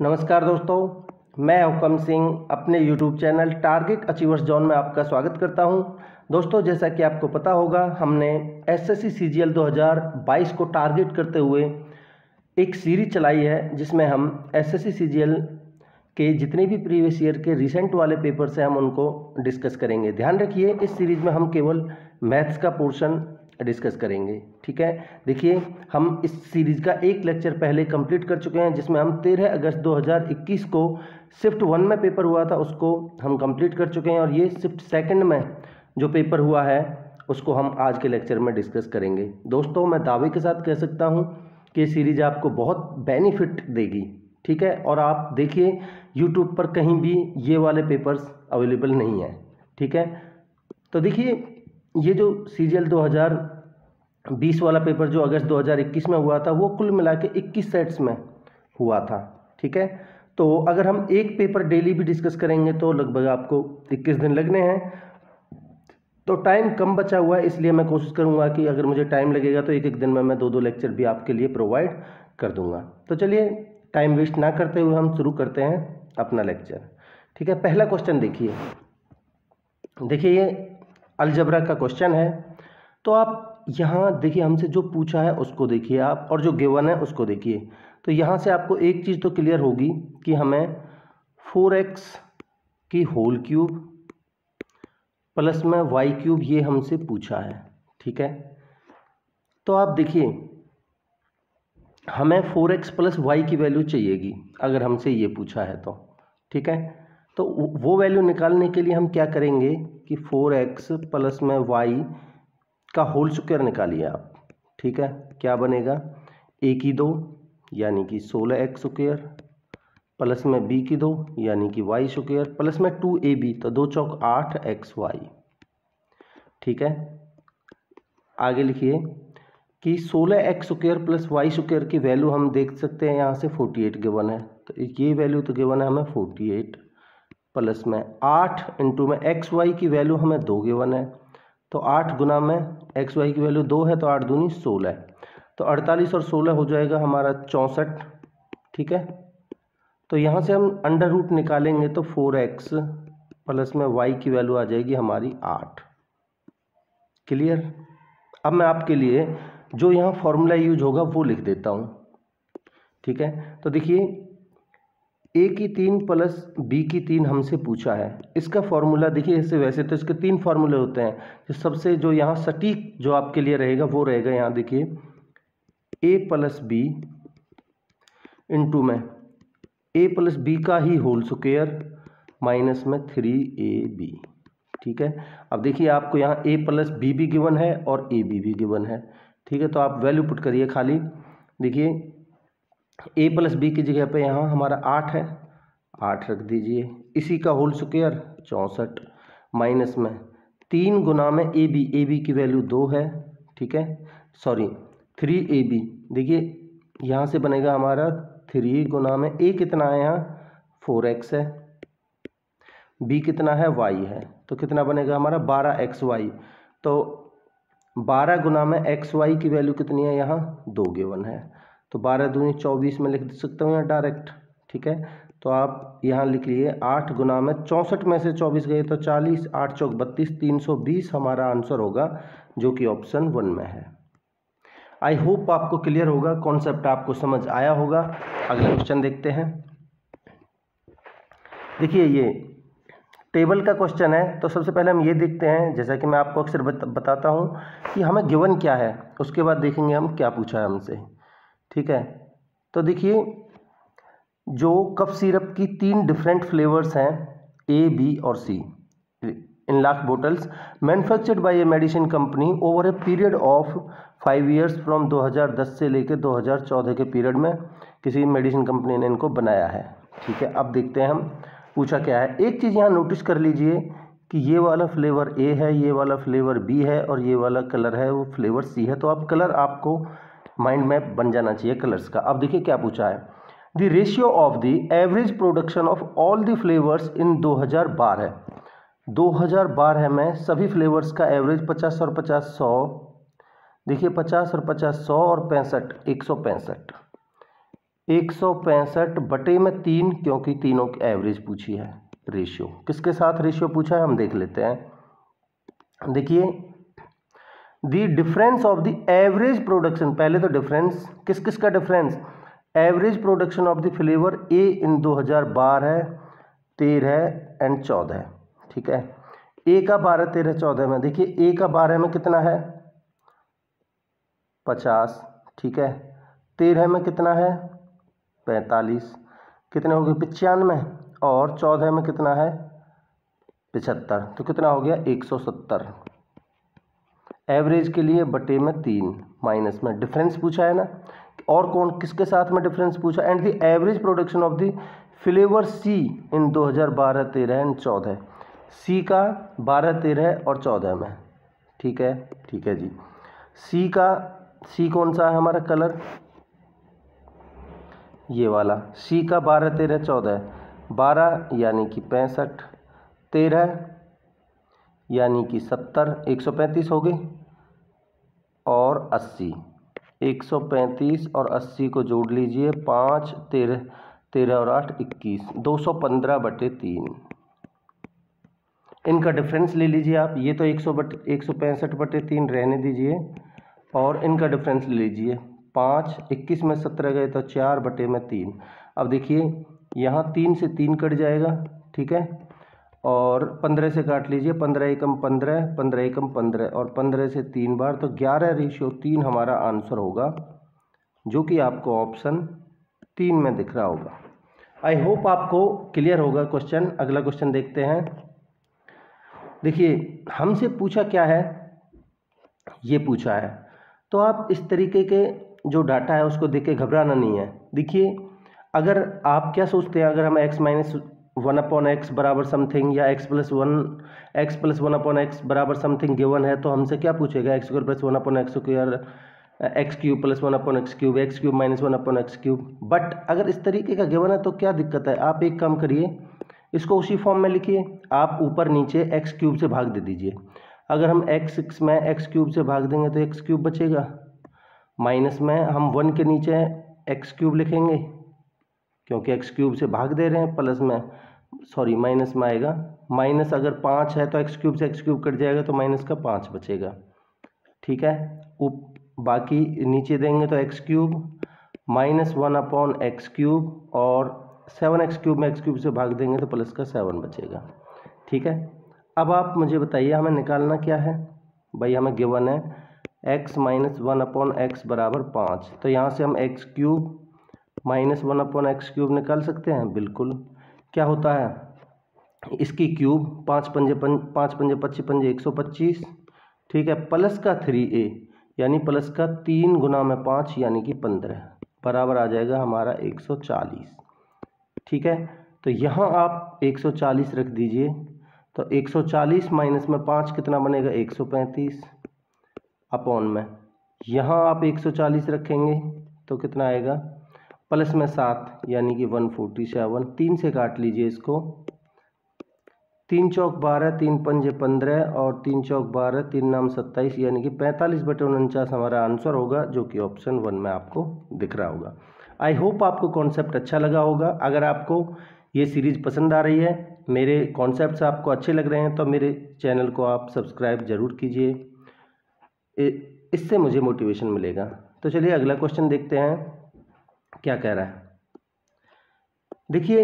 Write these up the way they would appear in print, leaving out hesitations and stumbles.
नमस्कार दोस्तों, मैं हुकम सिंह अपने YouTube channel target achievers zone में आपका स्वागत करता हूं। दोस्तों, जैसा कि आपको पता होगा, हमने एसएससी सीजीएल 2022 को टारगेट करते हुए एक सीरीज चलाई है जिसमें हम एसएससी सीजीएल के जितने भी प्रीवियस ईयर के रिसेंट वाले पेपर्स हैं हम उनको डिस्कस करेंगे। ध्यान रखिए, इस सीरीज में हम केवल मैथ्स का पोर्शन डिस्कस करेंगे। ठीक है, देखिए हम इस सीरीज का एक लेक्चर पहले कंप्लीट कर चुके हैं जिसमें हम 13 अगस्त 2021 को शिफ्ट 1 में पेपर हुआ था उसको हम कंप्लीट कर चुके हैं, और ये शिफ्ट 2 में जो पेपर हुआ है उसको हम आज के लेक्चर में डिस्कस करेंगे। दोस्तों, मैं दावे के साथ कह सकता हूँ कि ये सीरीज आपको बहुत बेनिफिट देगी। ठीक है, और आप देखिए यूट्यूब पर कहीं भी ये वाले पेपर्स अवेलेबल नहीं है। ठीक है, तो देखिए ये जो सीजीएल 2020 वाला पेपर जो अगस्त 2021 में हुआ था वो कुल मिला के 21 सेट्स में हुआ था। ठीक है, तो अगर हम एक पेपर डेली भी डिस्कस करेंगे तो लगभग आपको 21 दिन लगने हैं, तो टाइम कम बचा हुआ है। इसलिए मैं कोशिश करूंगा कि अगर मुझे टाइम लगेगा तो एक एक दिन में मैं 2-2 लेक्चर भी आपके लिए प्रोवाइड कर दूंगा। तो चलिए टाइम वेस्ट ना करते हुए हम शुरू करते हैं अपना लेक्चर। ठीक है, पहला क्वेश्चन देखिए ये अलजबरा का क्वेश्चन है। तो आप यहाँ देखिए हमसे जो पूछा है उसको देखिए आप, और जो गिवन है उसको देखिए। तो यहाँ से आपको एक चीज़ तो क्लियर होगी कि हमें 4x की होल क्यूब प्लस में y क्यूब ये हमसे पूछा है। ठीक है, तो आप देखिए हमें 4x प्लस y की वैल्यू चाहिएगी अगर हमसे ये पूछा है तो। ठीक है, तो वो वैल्यू निकालने के लिए हम क्या करेंगे कि 4x प्लस में y का होल स्क्वायर निकालिए आप। ठीक है, क्या बनेगा, a की 2 यानी कि 16x स्क्वायर प्लस में b की 2 यानी कि y स्क्वायर प्लस में 2ab, तो 2 चौक 8xy। ठीक है, आगे लिखिए कि 16x square plus y square की वैल्यू हम देख सकते हैं यहाँ से 48 गिवन है, तो ये वैल्यू तो गिवन है हमें 48 प्लस में 8 इंटू में एक्स वाई की वैल्यू हमें 2 गिवन है, तो 8 गुना में एक्स वाई की वैल्यू 2 है, तो 8 दूनी 16, तो 48 और 16 हो जाएगा हमारा 64। ठीक है, तो यहाँ से हम अंडर रूट निकालेंगे तो 4x प्लस में y की वैल्यू आ जाएगी हमारी 8। क्लियर। अब मैं आपके लिए जो यहाँ फॉर्मूला यूज होगा वो लिख देता हूँ। ठीक है, तो देखिए a की 3 प्लस b की 3 हमसे पूछा है। इसका फॉर्मूला देखिए, इससे वैसे तो इसके 3 फार्मूले होते हैं, तो सबसे जो यहाँ सटीक जो आपके लिए रहेगा वो रहेगा, यहाँ देखिए a प्लस बी इंटू में a प्लस बी का ही होल स्क्वायर माइनस में 3ab। ठीक है, अब देखिए आपको यहाँ a प्लस बी भी गिवन है और ab भी गिवन है। ठीक है, तो आप वैल्यू पुट करिए खाली। देखिए a प्लस बी की जगह पे यहाँ हमारा 8 है, 8 रख दीजिए, इसी का होल स्क्वायर 64 माइनस में 3 गुना में ab की वैल्यू 2 है। ठीक है, सॉरी 3ab, देखिए यहाँ से बनेगा हमारा 3 गुना में a कितना है यहाँ 4x है, b कितना है y है, तो कितना बनेगा हमारा 12xy, तो 12 गुना में xy की वैल्यू कितनी है यहाँ 2 गिवन है, तो 12 दूनी 24 में लिख सकते हो यहाँ डायरेक्ट। ठीक है, तो आप यहाँ लिख लिए 8 गुना में 64 में से 24 गए तो 40, 8 चौक 32, 320 हमारा आंसर होगा, जो कि ऑप्शन 1 में है। आई होप आपको क्लियर होगा, कॉन्सेप्ट आपको समझ आया होगा। अगला क्वेश्चन देखते हैं। देखिए ये टेबल का क्वेश्चन है, तो सबसे पहले हम ये देखते हैं, जैसा कि मैं आपको अक्सर बताता हूँ कि हमें गिवन क्या है, उसके बाद देखेंगे हम क्या पूछा है हमसे। ठीक है, तो देखिए जो कफ सिरप की 3 डिफरेंट फ्लेवर्स हैं A, B और C in lakh bottles manufactured by a medicine company over a period of 5 years from 2010 से लेकर 2014 के पीरियड में किसी मेडिसिन कंपनी ने इनको बनाया है। ठीक है, अब देखते हैं हम पूछा क्या है। एक चीज़ यहाँ नोटिस कर लीजिए कि ये वाला फ्लेवर A है, ये वाला फ्लेवर B है और ये वाला कलर है वो फ्लेवर C है, तो अब कलर आपको माइंड में बन जाना चाहिए कलर्स का। अब देखिए क्या पूछा है, the ratio of the average production of all the flavours in 2012 है। 2012 में सभी फ्लेवर्स का एवरेज 50 और 50 100, देखिए 50 और 50 100 और 65 165। 165/3 क्योंकि तीनों की एवरेज पूछी है। रेशियो किसके साथ रेशियो पूछा है हम देख लेते हैं। देखिए the difference of the average production, पहले तो डिफरेंस किस किस का difference, average production of the flavour A in 2012, 13 and 14। ठीक है, ए का 12, 13, 14 में देखिए ए का 12 में कितना है 50। ठीक है, 13 में कितना है 45, कितने हो गए 95, और 14 में कितना है 75, तो कितना हो गया 170। एवरेज के लिए बटे में 3 माइनस में डिफरेंस पूछा है ना, और कौन किसके साथ में डिफरेंस पूछा, and the average production of the flavour C in 2012, 13 and 14। C का 12, 13 और 14 में। ठीक है जी। सी कौन सा है हमारा कलर, ये वाला। सी का 12, 13, 14, 12 यानी कि 65, 13 यानी कि 70, 135 हो गई, और 80, 135 और 80 को जोड़ लीजिए, 5, 13, 13 और 8, 21, 215/3। इनका डिफरेंस ले लीजिए आप, ये तो 165/3 रहने दीजिए, और इनका डिफरेंस ले लीजिए 5, 21 में 17 गए तो 4/3। अब देखिए यहाँ 3 से 3 कट जाएगा। ठीक है, और 15 से काट लीजिए, 15 एकम 15, 15 एकम 15, और 15 से 3 बार तो 11:3 हमारा आंसर होगा, जो कि आपको ऑप्शन 3 में दिख रहा होगा। आई होप आपको क्लियर होगा क्वेश्चन। अगला क्वेश्चन देखते हैं। देखिए हमसे पूछा क्या है, ये पूछा है, तो आप इस तरीके के जो डाटा है उसको देख के घबराना नहीं है। देखिए अगर आप क्या सोचते हैं, अगर हम x-1/x बराबर समथिंग या x+1/x बराबर समथिंग गिवन है, तो हमसे क्या पूछेगा, x² + 1/x², x³ + 1/x³, x³ - 1/x³। But अगर इस तरीके का गिवन है तो क्या दिक्कत है, आप एक काम करिए, इसको उसी फॉर्म में लिखिए, आप ऊपर नीचे x³ से भाग दे दीजिए। अगर हम x6 में x³ से भाग देंगे तो x³ बचेगा, माइनस में हम 1 के नीचे x³ लिखेंगे क्योंकि x³ से भाग दे रहे हैं, प्लस में माइनस में आएगा, माइनस अगर 5 है तो x³ से x³ कट जाएगा तो माइनस का 5 बचेगा। ठीक है, बाकी नीचे देंगे तो x³ - 1/x³, और 7x³ में x³ से भाग देंगे तो प्लस का 7 बचेगा। ठीक है, अब आप मुझे बताइए हमें निकालना क्या है। भाई हमें गिवन है x - 1/x बराबर 5, तो यहाँ से हम x³ - 1/x³ निकाल सकते हैं। बिल्कुल, क्या होता है इसकी क्यूब, 5 पंजे 25 125। ठीक है, प्लस का 3a यानी प्लस का 3 गुना में 5 यानी कि 15 बराबर आ जाएगा हमारा 140। ठीक है, तो यहाँ आप 140 रख दीजिए, तो 140 माइनस में 5 कितना बनेगा 135 अपॉन में, यहाँ आप 140 रखेंगे तो कितना आएगा प्लस में 7 यानी कि 147। 3 से काट लीजिए इसको, 3 चौक 12, 3 पंजे 15, और 3 चौक 12, 3 नाम 27 यानी कि 45/49 हमारा आंसर होगा, जो कि ऑप्शन 1 में आपको दिख रहा होगा। आई होप आपको कॉन्सेप्ट अच्छा लगा होगा। अगर आपको ये सीरीज़ पसंद आ रही है, मेरे कॉन्सेप्ट्स आपको अच्छे लग रहे हैं, तो मेरे चैनल को आप सब्सक्राइब ज़रूर कीजिए, इससे मुझे मोटिवेशन मिलेगा। तो चलिए अगला क्वेश्चन देखते हैं क्या कह रहा है। देखिए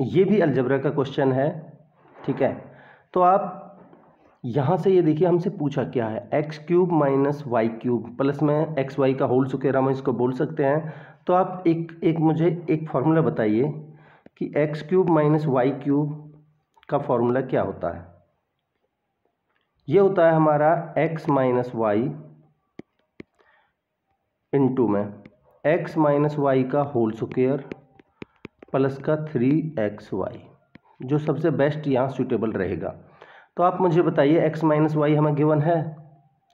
ये भी अलजेब्रा का क्वेश्चन है। ठीक है, तो आप यहाँ से ये देखिए हमसे पूछा क्या है, x³ - y³ प्लस में xy का होल स्क्वायर हम इसको बोल सकते हैं। तो आप मुझे एक फार्मूला बताइए कि x³ - y³ का फार्मूला क्या होता है। ये होता है हमारा x - y इंटू में x - y का होल स्क्वायर प्लस का 3xy, जो सबसे बेस्ट यहाँ सूटेबल रहेगा। तो आप मुझे बताइए x - y हमें गिवन है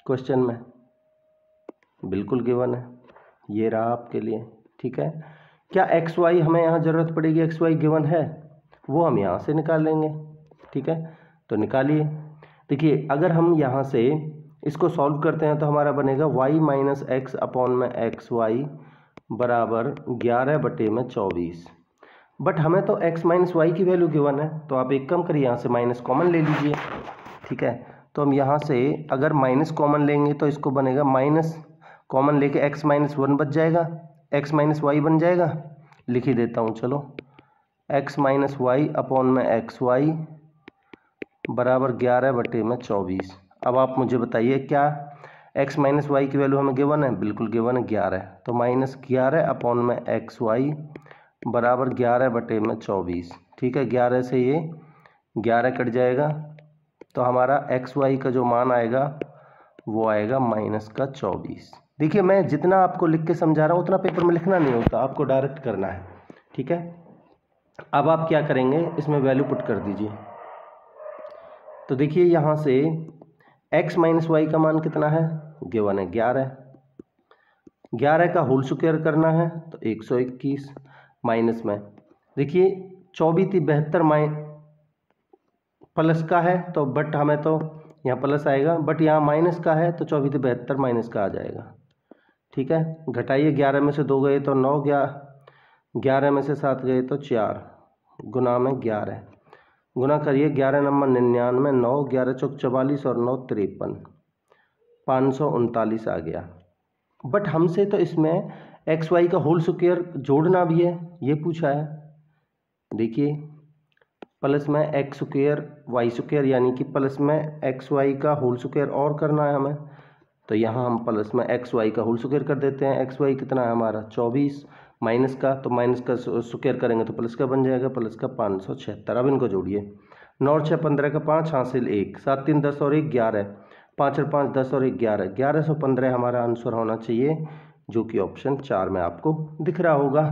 क्वेश्चन में, बिल्कुल गिवन है, ये रहा आपके लिए। ठीक है, क्या xy हमें यहाँ ज़रूरत पड़ेगी, xy गिवन है, वो हम यहाँ से निकाल लेंगे। ठीक है, तो निकालिए। देखिए अगर हम यहाँ से इसको सॉल्व करते हैं तो हमारा बनेगा y - x अपॉन में xy बराबर 11/24। बट हमें तो x माइनस वाई की वैल्यू गिवन है, तो आप एक काम करिए, यहाँ से माइनस कॉमन ले लीजिए। ठीक है, तो हम यहाँ से अगर माइनस कॉमन लेंगे तो इसको बनेगा माइनस कॉमन लेके x माइनस 1 बच जाएगा, x माइनस वाई बन जाएगा। लिख ही देता हूँ, चलो, x माइनस वाई अपॉन में एक्स वाई बराबर 11/24। अब आप मुझे बताइए, क्या x माइनस वाई की वैल्यू हमें गिवन है? बिल्कुल गिवन है, 11। तो माइनस 11 अपॉन में एक्स वाई बराबर 11/24। ठीक है, 11 से ये 11 कट जाएगा, तो हमारा एक्स वाई का जो मान आएगा वो आएगा -24। देखिए, मैं जितना आपको लिख के समझा रहा हूँ उतना पेपर में लिखना नहीं होता, आपको डायरेक्ट करना है। ठीक है, अब आप क्या करेंगे, इसमें वैल्यू पुट कर दीजिए। तो देखिए, यहाँ से x माइनस वाई का मान कितना है? गिवन है 11। 11 का होल स्क्वायर करना है तो 121 माइनस में, देखिए 24 थी 72 प्लस का है, तो बट हमें तो यहाँ प्लस आएगा, बट यहाँ माइनस का है तो 24 थी 72 माइनस का आ जाएगा। ठीक है, घटाइए, 11 में से 2 गए तो 9, 11 में से 7 गए तो 4, गुना में 11 गुना करिए, 11 नंबर 99, 9 11 चौक 44 और 9 53, 539 आ गया। बट हमसे तो इसमें एक्स वाई का होल स्क्वायर जोड़ना भी है, ये पूछा है। देखिए, प्लस में एक्स स्क्वायर वाई स्क्वायर, यानी कि प्लस में एक्स वाई का होल स्क्वायर और करना है हमें, तो यहाँ हम प्लस में एक्स वाई का होल स्क्वायर कर देते हैं। एक्स वाई कितना है हमारा? 24 माइनस का, तो माइनस का स्क्वायर करेंगे तो प्लस का बन जाएगा, प्लस का 576। अब इनको जोड़िए, 9 और 6 15 का 5 हासिल 1, 7 3 10 और 1 11, 5 और 5 10 और 1 11, 1115 हमारा आंसर होना चाहिए, जो कि ऑप्शन 4 में आपको दिख रहा होगा।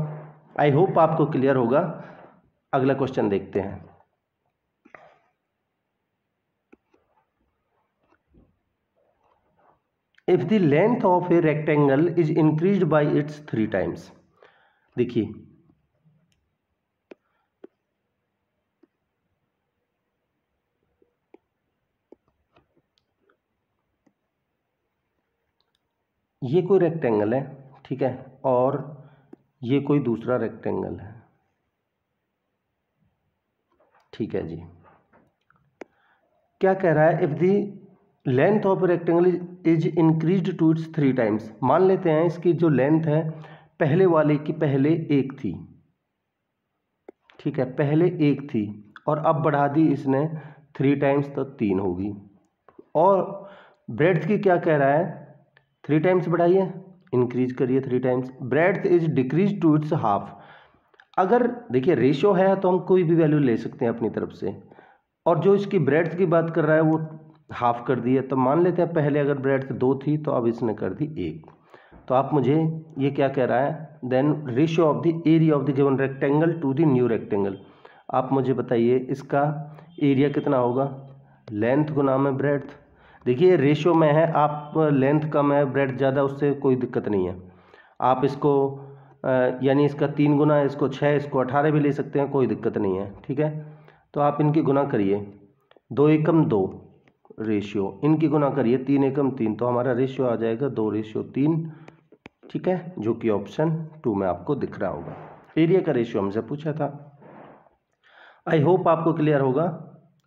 आई होप आपको क्लियर होगा। अगला क्वेश्चन देखते हैं। If the length of a rectangle is increased by its 3 times, देखिए ये कोई रेक्टेंगल है, ठीक है, और ये कोई दूसरा रेक्टेंगल है। ठीक है जी, क्या कह रहा है? If the length of rectangle is increased to its 3 times. मान लेते हैं इसकी जो लेंथ है पहले वाले की पहले 1 थी, ठीक है, पहले 1 थी और अब बढ़ा दी इसने 3 टाइम्स, तो 3 होगी। और ब्रेड्थ की क्या कह रहा है? 3 टाइम्स बढ़ाइए, इंक्रीज करिए 3 times. Breadth is decrease to its half. अगर देखिए रेशियो है तो हम कोई भी वैल्यू ले सकते हैं अपनी तरफ से, और जो इसकी ब्रेड्थ की बात कर रहा है वो हाफ कर दी है, तो मान लेते हैं पहले अगर ब्रेड्थ 2 थी तो अब इसने कर दी 1। तो आप मुझे ये क्या कह रहा है? Then ratio of the area of the given rectangle to the new rectangle. आप मुझे बताइए इसका एरिया कितना होगा? लेंथ गुना में ब्रेड्थ। देखिए रेशियो में है, आप लेंथ कम है ब्रेड्थ ज़्यादा, उससे कोई दिक्कत नहीं है। आप इसको यानी इसका 3 गुना है, इसको 6, इसको 18 भी ले सकते हैं, कोई दिक्कत नहीं है। ठीक है, तो आप इनकी गुना करिए, 2 एकम 2 रेशियो, इनकी गुना करिए 3 एकम 3, तो हमारा रेशियो आ जाएगा 2:3। ठीक है, जो कि ऑप्शन 2 में आपको दिख रहा होगा। एरिया का रेशियो हमसे पूछा था। आई होप आपको क्लियर होगा।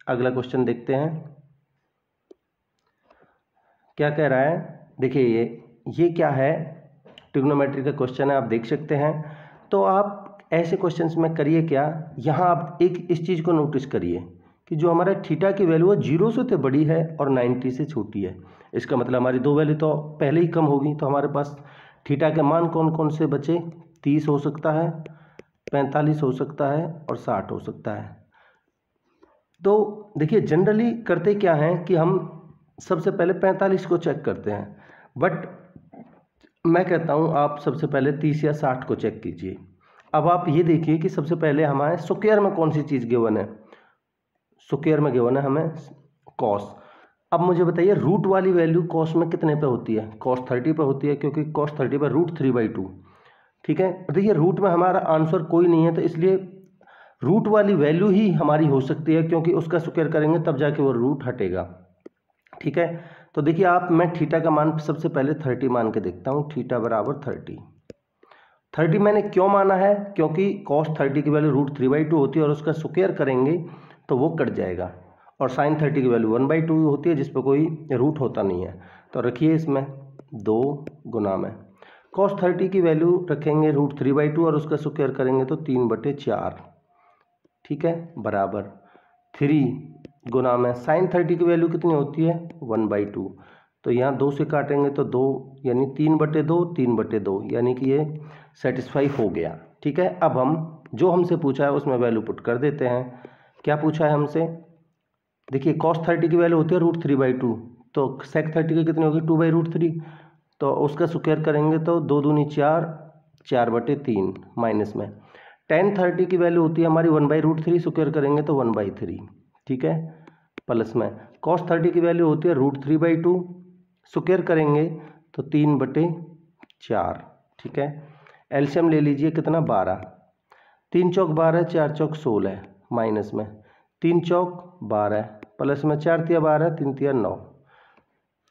अगला क्वेश्चन देखते हैं, क्या कह रहा है? देखिए ये क्या है? ट्रिग्नोमेट्री का क्वेश्चन है, आप देख सकते हैं। तो आप ऐसे क्वेश्चंस में करिए क्या, यहाँ आप एक इस चीज़ को नोटिस करिए कि जो हमारा थीटा की वैल्यू है 0 से तो बड़ी है और 90 से छोटी है। इसका मतलब हमारी 2 वैल्यू तो पहले ही कम होगी, तो हमारे पास थीटा के मान कौन कौन से बचे? 30 हो सकता है, 45 हो सकता है और 60 हो सकता है। तो देखिए जनरली करते क्या हैं कि हम सबसे पहले 45 को चेक करते हैं, बट मैं कहता हूं आप सबसे पहले 30 या 60 को चेक कीजिए। अब आप ये देखिए कि सबसे पहले हमारे स्क्वायर में कौन सी चीज़ गिवन है? स्क्वायर में गिवन है हमें कॉस। अब मुझे बताइए रूट वाली वैल्यू कॉस में कितने पे होती है? कॉस 30 पे होती है, क्योंकि कॉस 30 पर √3/2। ठीक है, देखिए रूट में हमारा आंसर कोई नहीं है, तो इसलिए रूट वाली वैल्यू ही हमारी हो सकती है, क्योंकि उसका स्क्वायर करेंगे तब जाके वो रूट हटेगा। ठीक है, तो देखिए आप, मैं थीटा का मान सबसे पहले 30 मान के देखता हूँ, थीटा बराबर 30। 30 मैंने क्यों माना है, क्योंकि cos 30 की वैल्यू √3/2 होती है और उसका स्क्वायर करेंगे तो वो कट जाएगा, और sin 30 की वैल्यू 1/2 होती है जिस पर कोई रूट होता नहीं है। तो रखिए इसमें 2 गुना में cos 30 की वैल्यू रखेंगे √3/2 और उसका स्क्वायर करेंगे तो 3/4, ठीक है, बराबर 3 गुना में sin 30 की वैल्यू कितनी होती है 1/2। तो यहाँ 2 से काटेंगे तो 2 यानी 3/2, 3/2 यानी कि ये सेटिस्फाई हो गया। ठीक है, अब हम जो हमसे पूछा है उसमें वैल्यू पुट कर देते हैं। क्या पूछा है हमसे, देखिए cos 30 की वैल्यू होती है √3/2, तो sec 30 की कितनी होगी 2/√3, तो उसका स्क्वायर करेंगे तो 2 दूनी 4, 4/3 माइनस में tan 30 की वैल्यू होती है हमारी 1/√3, स्क्वायर करेंगे तो 1/3, ठीक है, प्लस में cos 30 की वैल्यू होती है √3/2, स्क्वायर करेंगे तो 3/4, ठीक है। एलसीएम ले लीजिए कितना 12, 3 चौक 12, 4 चौक 16 माइनस में 3 चौक 12 प्लस में 4 तिया 12, 3 तिया 9,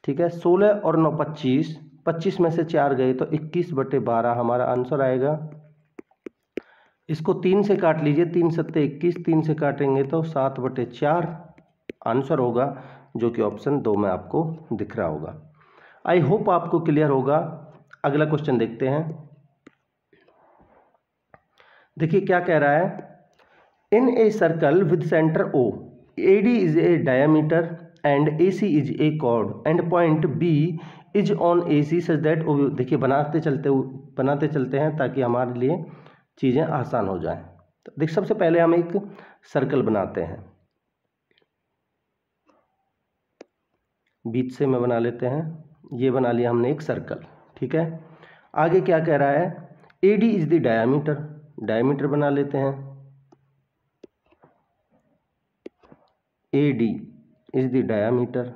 ठीक है, 16 और 9 25, 25 में से 4 गए तो 21/12 हमारा आंसर आएगा। इसको 3 से काट लीजिए, 3 सत्ते 21, 3 से काटेंगे तो 7/4 आंसर होगा, जो कि ऑप्शन 2 में आपको दिख रहा होगा। आई होप आपको क्लियर होगा। अगला क्वेश्चन देखते हैं। देखिए क्या कह रहा है, in a circle with centre O, AD is a diameter and AC is a chord and point B is on AC such that O। देखिए बनाते चलते हैं ताकि हमारे लिए चीज़ें आसान हो जाएं। तो देख सबसे पहले हम एक सर्कल बनाते हैं, बीच से में बना लेते हैं, ये बना लिया हमने एक सर्कल, ठीक है। आगे क्या कह रहा है, AD is the diameter, diameter बना लेते हैं, AD इज द डायमीटर,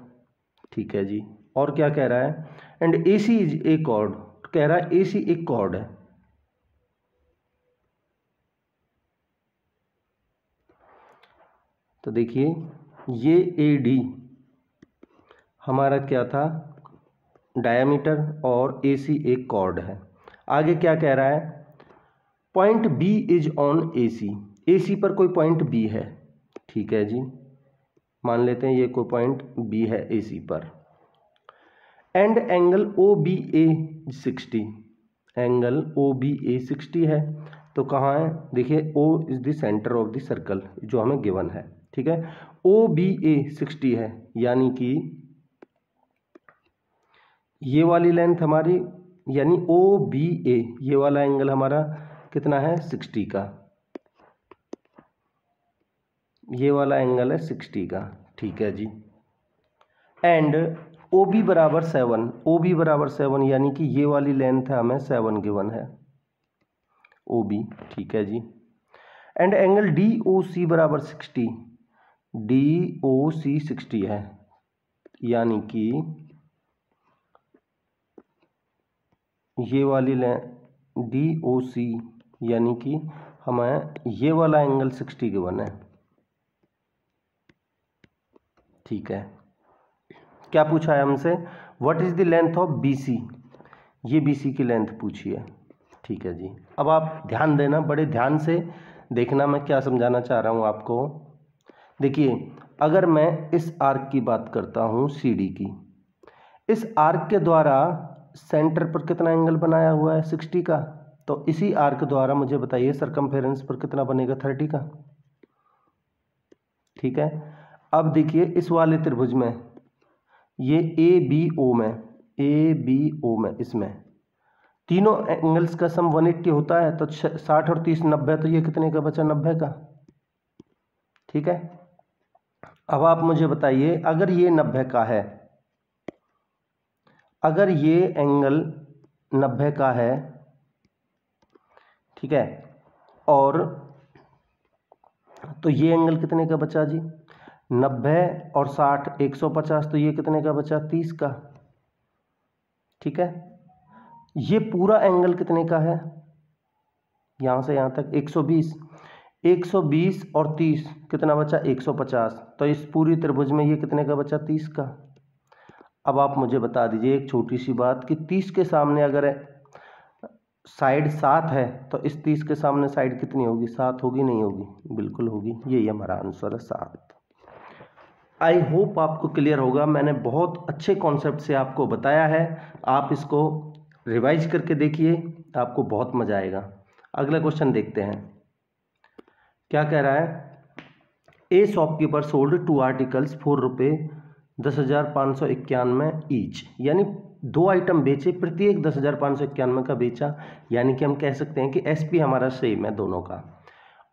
ठीक है जी। और क्या कह रहा है, and AC is a chord, कह रहा है AC एक कॉर्ड है, तो देखिए ये AD हमारा क्या था डायमीटर और AC एक कॉर्ड है। आगे क्या कह रहा है, point B is on AC, AC पर कोई पॉइंट B है, ठीक है जी, मान लेते हैं ये कोई पॉइंट B है AC पर, and angle OBA 60, angle OBA 60 है, तो कहाँ है, देखिए O is the centre of the circle जो हमें गिवन है, ठीक है, OBA 60 है, यानी कि ये वाली लेंथ हमारी, यानी OBA ये वाला एंगल हमारा कितना है 60 का, ये वाला एंगल है 60 का, ठीक है जी। एंड OB बराबर 7, OB बराबर 7 यानी कि ये वाली लेंथ है हमें 7 गिवन है OB, ठीक है जी। एंड एंगल DOC बराबर 60, DOC 60 है, यानी कि ये वाली DOC यानी कि हमें ये वाला एंगल 60 गिवन है, ठीक है। क्या पूछा है हमसे, what is the length of BC, ये BC की लेंथ पूछी है, ठीक है जी। अब आप ध्यान देना, बड़े ध्यान से देखना मैं क्या समझाना चाह रहा हूँ आपको। देखिए अगर मैं इस आर्क की बात करता हूँ CD की, इस आर्क के द्वारा सेंटर पर कितना एंगल बनाया हुआ है 60 का, तो इसी आर्क द्वारा मुझे बताइए सरकमफेरेंस पर कितना बनेगा 30 का, ठीक है। अब देखिए इस वाले त्रिभुज में ये ABO में इसमें तीनों एंगल्स का सम 180 होता है, तो 60 और 30 90, तो ये कितने का बचा 90 का, ठीक है। अब आप मुझे बताइए अगर ये 90 का है, अगर ये एंगल 90 का है, ठीक है, और तो ये एंगल कितने का बचा जी 90 और 60 150, तो ये कितने का बचा 30 का, ठीक है। ये पूरा एंगल कितने का है, यहाँ से यहाँ तक 120, 120 और 30 कितना बचा 150, तो इस पूरी त्रिभुज में ये कितने का बचा 30 का। अब आप मुझे बता दीजिए एक छोटी सी बात कि 30 के सामने अगर साइड 7 है तो इस 30 के सामने साइड कितनी होगी? 7 होगी, नहीं होगी? बिल्कुल होगी। यही हमारा आंसर है 7। आई होप आपको क्लियर होगा। मैंने बहुत अच्छे कॉन्सेप्ट से आपको बताया है, आप इसको रिवाइज करके देखिए, आपको बहुत मजा आएगा। अगला क्वेश्चन देखते हैं क्या कह रहा है। ए शॉपकीपर सोल्ड 2 आर्टिकल्स ₹10,591 ईच, यानी 2 आइटम बेचे, प्रत्येक 10,591 का बेचा, यानी कि हम कह सकते हैं कि एसपी हमारा सेम है दोनों का।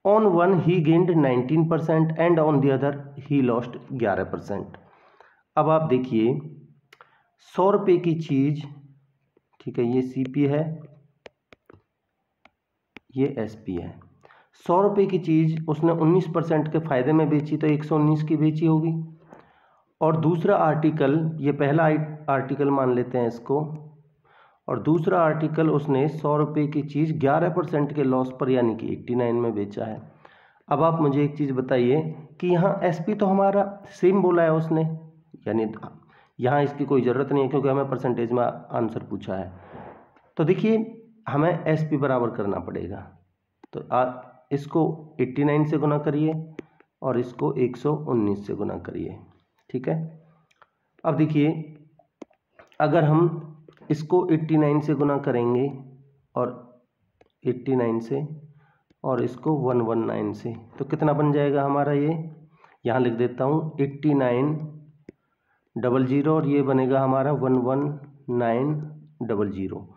On one he gained 19% and on the other he lost 11%। अब आप देखिए 100 रुपये की चीज, ठीक है, ये सीपी है, ये एसपी है। 100 रुपये की चीज उसने 19% के फायदे में बेची तो 119 की बेची होगी। और दूसरा आर्टिकल, ये पहला आर्टिकल मान लेते हैं इसको, और दूसरा आर्टिकल उसने 100 रुपये की चीज़ 11% के लॉस पर यानी कि 89 में बेचा है। अब आप मुझे एक चीज़ बताइए कि यहाँ एसपी तो हमारा सेम बोला है उसने, यानी यहाँ इसकी कोई ज़रूरत नहीं है क्योंकि हमें परसेंटेज में आंसर पूछा है। तो देखिए हमें एसपी बराबर करना पड़ेगा, तो आप इसको 89 से गुना करिए और इसको 119 से गुना करिए, ठीक है। अब देखिए अगर हम इसको 89 से गुना करेंगे और 89 से और इसको 119 से, तो कितना बन जाएगा हमारा? ये यहाँ लिख देता हूँ 8900 और ये बनेगा हमारा 11900।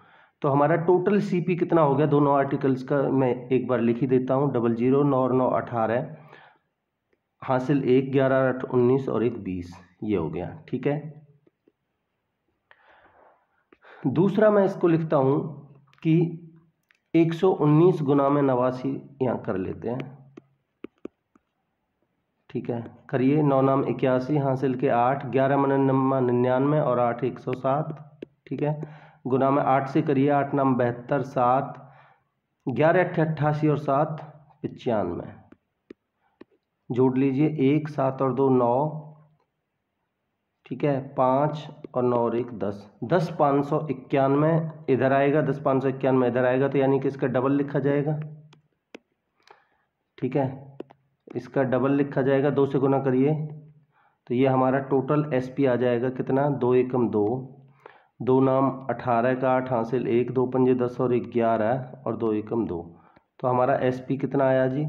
तो हमारा टोटल सीपी कितना हो गया दोनों आर्टिकल्स का? मैं एक बार लिख ही देता हूँ, 00 9 और 9 18, हासिल 1 11 8 19 और 1 20, ये हो गया, ठीक है। दूसरा मैं इसको लिखता हूं कि 119 गुना में 89 यहाँ कर लेते हैं, ठीक है, करिए। 9 नाम 81, हासिल के 8, 11 मन 99 और 8 107, ठीक है, गुना में 8 से करिए, 8 नाम 72, 7 11 8 88 और 7 95, जोड़ लीजिए 1 7 और 2 9, ठीक है, 5 और 9 और 1 10, 10,591 इधर आएगा, 10,591 इधर आएगा, तो यानी कि इसका डबल लिखा जाएगा, ठीक है, इसका डबल लिखा जाएगा। 2 से गुना करिए तो ये हमारा टोटल एसपी आ जाएगा कितना? 2 एकम 2, 2 नाम 18 का 8, हासिल 1, 2 पंजे 10 और 11 और 2 एकम 2, तो हमारा एसपी कितना आया जी?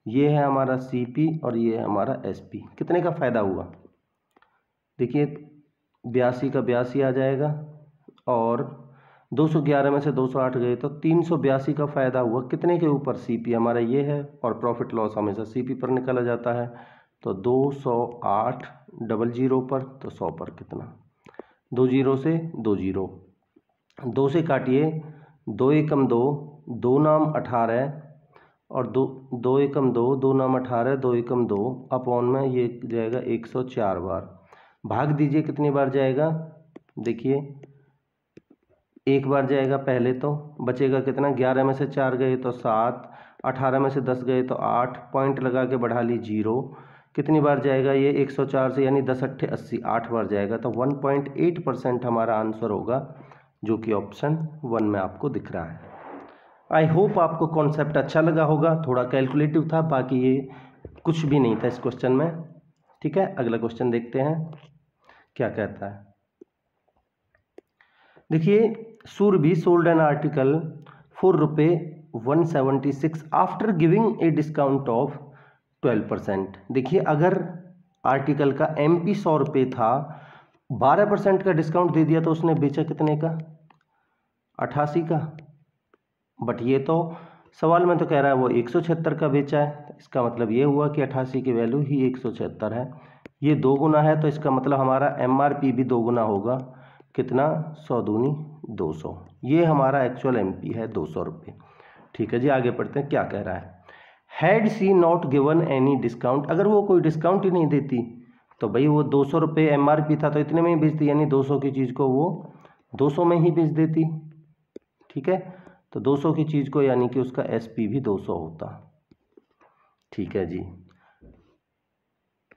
ये है हमारा सीपी और ये है हमारा एसपी। कितने का फायदा हुआ? देखिए 82 का 82 आ जाएगा और 211 में से 208 गए तो 382 का फायदा हुआ। कितने के ऊपर? सीपी हमारा ये है और प्रॉफिट लॉस हमेशा सीपी पर निकाला जाता है, तो 208 00 पर, तो 100 पर कितना? 2 0 से 2 0, 2 से काटिए, 2 एकम 2, 2 नाम 18 और 2 एकम 2, 2 नाम 18, 2 एकम 2 अपॉन में ये जाएगा 104 बार। भाग दीजिए कितनी बार जाएगा? देखिए एक बार जाएगा पहले, तो बचेगा कितना? 11 में से 4 गए तो 7, 18 में से 10 गए तो 8, पॉइंट लगा के बढ़ा ली 0। कितनी बार जाएगा ये? 104 से, यानी 10 8 80, 8 बार जाएगा, तो 1.8% हमारा आंसर होगा, जो कि ऑप्शन 1 में आपको दिख रहा है। आई होप आपको कॉन्सेप्ट अच्छा लगा होगा। थोड़ा कैलकुलेटिव था, बाकी ये कुछ भी नहीं था इस क्वेश्चन में, ठीक है। अगला क्वेश्चन देखते हैं क्या कहता है। देखिए Surabhi sold an article for ₹176 after giving a discount of 12%। देखिए अगर आर्टिकल का एमपी 100 रुपये था, 12% का डिस्काउंट दे दिया तो उसने बेचा कितने का? 88 का। बट ये तो सवाल में तो कह रहा है वो 176 का बेचा है, इसका मतलब ये हुआ कि 88 की वैल्यू ही 176 है। ये 2 गुना है तो इसका मतलब हमारा एमआरपी भी 2 गुना होगा। कितना? 100 दूनी 200। ये हमारा एक्चुअल एमपी है 200 रुपये, ठीक है जी। आगे पढ़ते हैं क्या कह रहा है। Had she not given any discount, अगर वो कोई डिस्काउंट ही नहीं देती तो भाई वो 200 रुपये एमआरपी था तो इतने में ही बेचती, यानी 200 की चीज़ को वो 200 में ही बेच देती, ठीक है। तो 200 की चीज़ को यानी कि उसका एसपी भी 200 होता, ठीक है जी।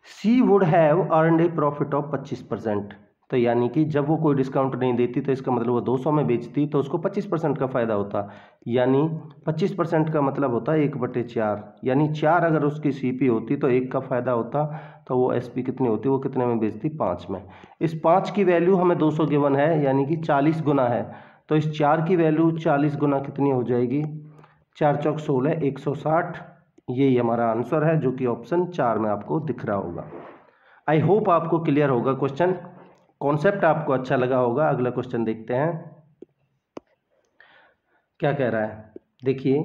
C would have earned a profit of 25%। तो यानी कि जब वो कोई डिस्काउंट नहीं देती तो इसका मतलब वो 200 में बेचती तो उसको 25% का फ़ायदा होता, यानी 25% का मतलब होता है 1/4, यानी 4 अगर उसकी सीपी होती तो 1 का फ़ायदा होता, तो वो एसपी कितनी होती, वो कितने में बेचती, 5 में। इस 5 की वैल्यू हमें 200 गिवन है, यानी कि 40 गुना है, तो इस 4 की वैल्यू 40 गुना कितनी हो जाएगी, 4 चौक 16, 160। यही हमारा आंसर है जो कि ऑप्शन 4 में आपको दिख रहा होगा। आई होप आपको क्लियर होगा क्वेश्चन, कॉन्सेप्ट आपको अच्छा लगा होगा। अगला क्वेश्चन देखते हैं क्या कह रहा है। देखिए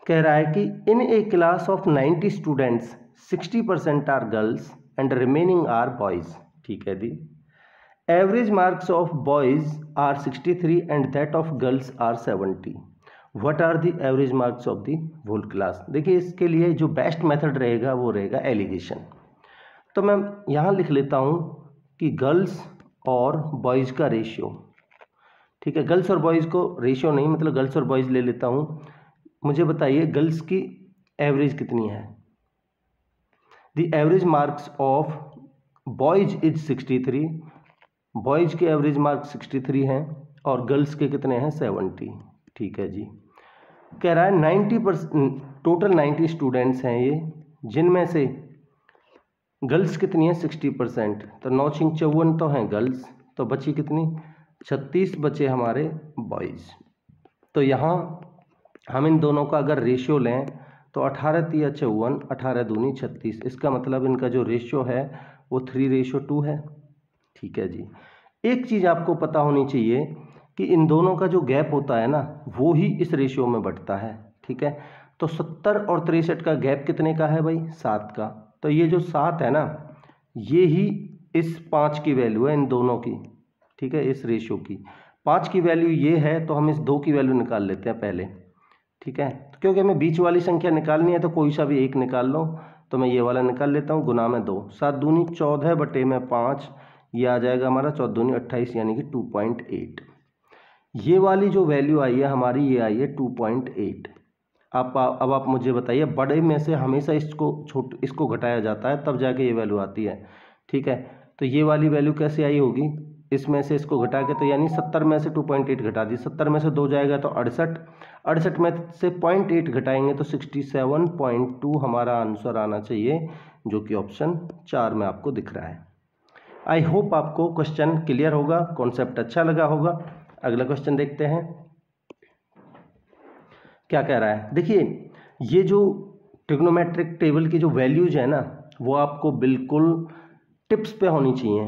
कह रहा है कि in a class of 90 students 60% are girls and remaining are boys. ठीक है the, average marks of boys are 63 and that of girls are 70। What are the average marks of the whole class. देखिए इसके लिए जो best method रहेगा वो रहेगा allegation. तो मैं यहाँ लिख लेता हूँ कि गर्ल्स और बॉयज़ का रेशियो। ठीक है, गर्ल्स और बॉयज़ को रेशियो नहीं, मतलब गर्ल्स और बॉयज़ ले लेता हूँ। मुझे बताइए गर्ल्स की एवरेज कितनी है। The average marks of boys is 63, boys के एवरेज मार्क्स 63 हैं और गर्ल्स के कितने हैं, 70। ठीक है जी, कह रहा है 90%, टोटल 90 स्टूडेंट्स हैं ये, जिनमें से गर्ल्स कितनी है, 60%, तो 9 × 54 तो हैं गर्ल्स, तो बची कितनी, 36 बचे हमारे बॉयज़। तो यहाँ हम इन दोनों का अगर रेशियो लें तो 18 × 54, 18 दूनी 36, इसका मतलब इनका जो रेशियो है वो 3:2 है। ठीक है जी, एक चीज़ आपको पता होनी चाहिए कि इन दोनों का जो गैप होता है ना वो ही इस रेशियो में बढ़ता है। ठीक है, तो 70 और 63 का गैप कितने का है भाई, 7 का। तो ये जो 7 है ना ये ही इस 5 की वैल्यू है इन दोनों की। ठीक है, इस रेशियो की 5 की वैल्यू ये है, तो हम इस 2 की वैल्यू निकाल लेते हैं पहले। ठीक है, तो क्योंकि हमें बीच वाली संख्या निकालनी है तो कोई सा भी एक निकाल लो, तो मैं ये वाला निकाल लेता हूँ, गुना में 2, 7 दूनी 14 बटे में 5, ये आ जाएगा हमारा 14 दूनी 28, यानी कि 2.8। ये वाली जो वैल्यू आई है हमारी, ये आई है 2.8। अब आप मुझे बताइए, बड़े में से हमेशा इसको घटाया जाता है तब जाके ये वैल्यू आती है। ठीक है, तो ये वाली वैल्यू कैसे आई होगी, इसमें से इसको घटा के, तो यानी 70 में से 2.8 घटा दी, 70 में से 2 जाएगा तो 68, 68 में से 0.8 घटाएंगे तो 67.2 हमारा आंसर आना चाहिए, जो कि ऑप्शन 4 में आपको दिख रहा है। आई होप आपको क्वेश्चन क्लियर होगा, कॉन्सेप्ट अच्छा लगा होगा। अगला क्वेश्चन देखते हैं क्या कह रहा है। देखिए ये जो ट्रिग्नोमेट्रिक टेबल की जो वैल्यूज है ना वो आपको बिल्कुल टिप्स पे होनी चाहिए,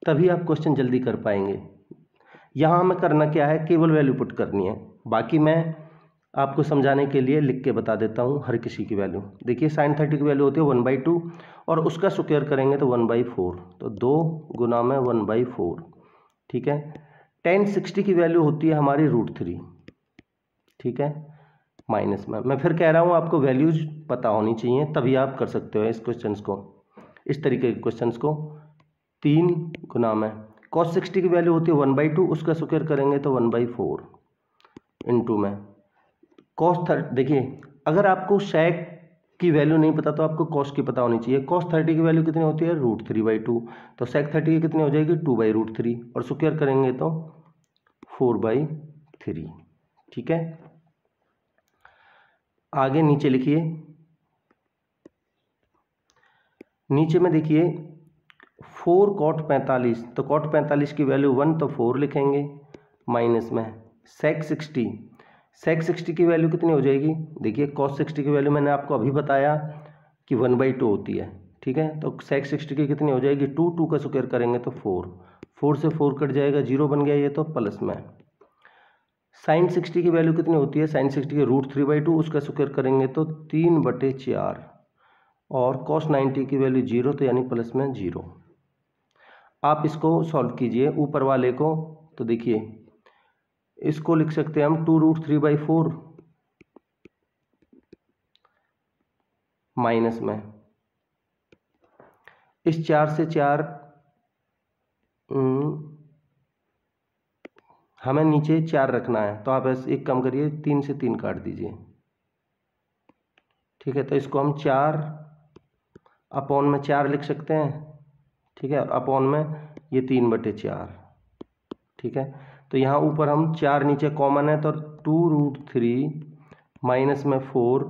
तभी आप क्वेश्चन जल्दी कर पाएंगे। यहाँ हमें करना क्या है, केवल वैल्यू पुट करनी है, बाकी मैं आपको समझाने के लिए लिख के बता देता हूँ हर किसी की वैल्यू। देखिए sin 30 की वैल्यू होती है 1/2 और उसका स्क्वायर करेंगे तो 1/4, तो 2 गुना में 1/4। ठीक है, tan 60 की वैल्यू होती है हमारी √3। ठीक है, माइनस में मैं फिर कह रहा हूँ आपको वैल्यूज पता होनी चाहिए तभी आप कर सकते हो इस क्वेश्चंस को, इस तरीके के क्वेश्चंस को। 3 गुना में cos 60 की वैल्यू होती है 1/2, उसका स्क्वायर करेंगे तो 1/4 इंटू में cos 30। देखिए अगर आपको sec की वैल्यू नहीं पता तो आपको cos की पता होनी चाहिए। cos 30 की वैल्यू कितनी होती है, √3/2, तो sec 30 की कितनी हो जाएगी, 2/√3, और स्क्वायर करेंगे तो 4/3। ठीक है, आगे नीचे लिखिए, नीचे में देखिए 4 cot 45, तो cot 45 की वैल्यू 1 तो 4 लिखेंगे, माइनस में sec 60, sec 60 की वैल्यू कितनी हो जाएगी, देखिए cos 60 की वैल्यू मैंने आपको अभी बताया कि 1/2 होती है। ठीक है, तो sec 60 की कितनी हो जाएगी, 2 का स्क्वायर करेंगे तो 4 से 4 कट जाएगा, 0 बन गया ये, तो प्लस में sin 60 की वैल्यू कितनी होती है, sin 60 की √3/2, उसका स्क्वायर करेंगे तो 3/4, और cos 90 की वैल्यू 0, तो यानी प्लस में 0। आप इसको सॉल्व कीजिए ऊपर वाले को, तो देखिए इसको लिख सकते हैं हम 2√3/4 माइनस में इस 4 से 4 हमें नीचे 4 रखना है, तो आप ऐसे एक काम करिए, 3 से 3 काट दीजिए। ठीक है, तो इसको हम 4 अपॉन में 4 लिख सकते हैं। ठीक है, और अपॉन में ये 3/4, ठीक है। तो यहाँ ऊपर हम 4 नीचे कॉमन है तो 2√3 माइनस में 4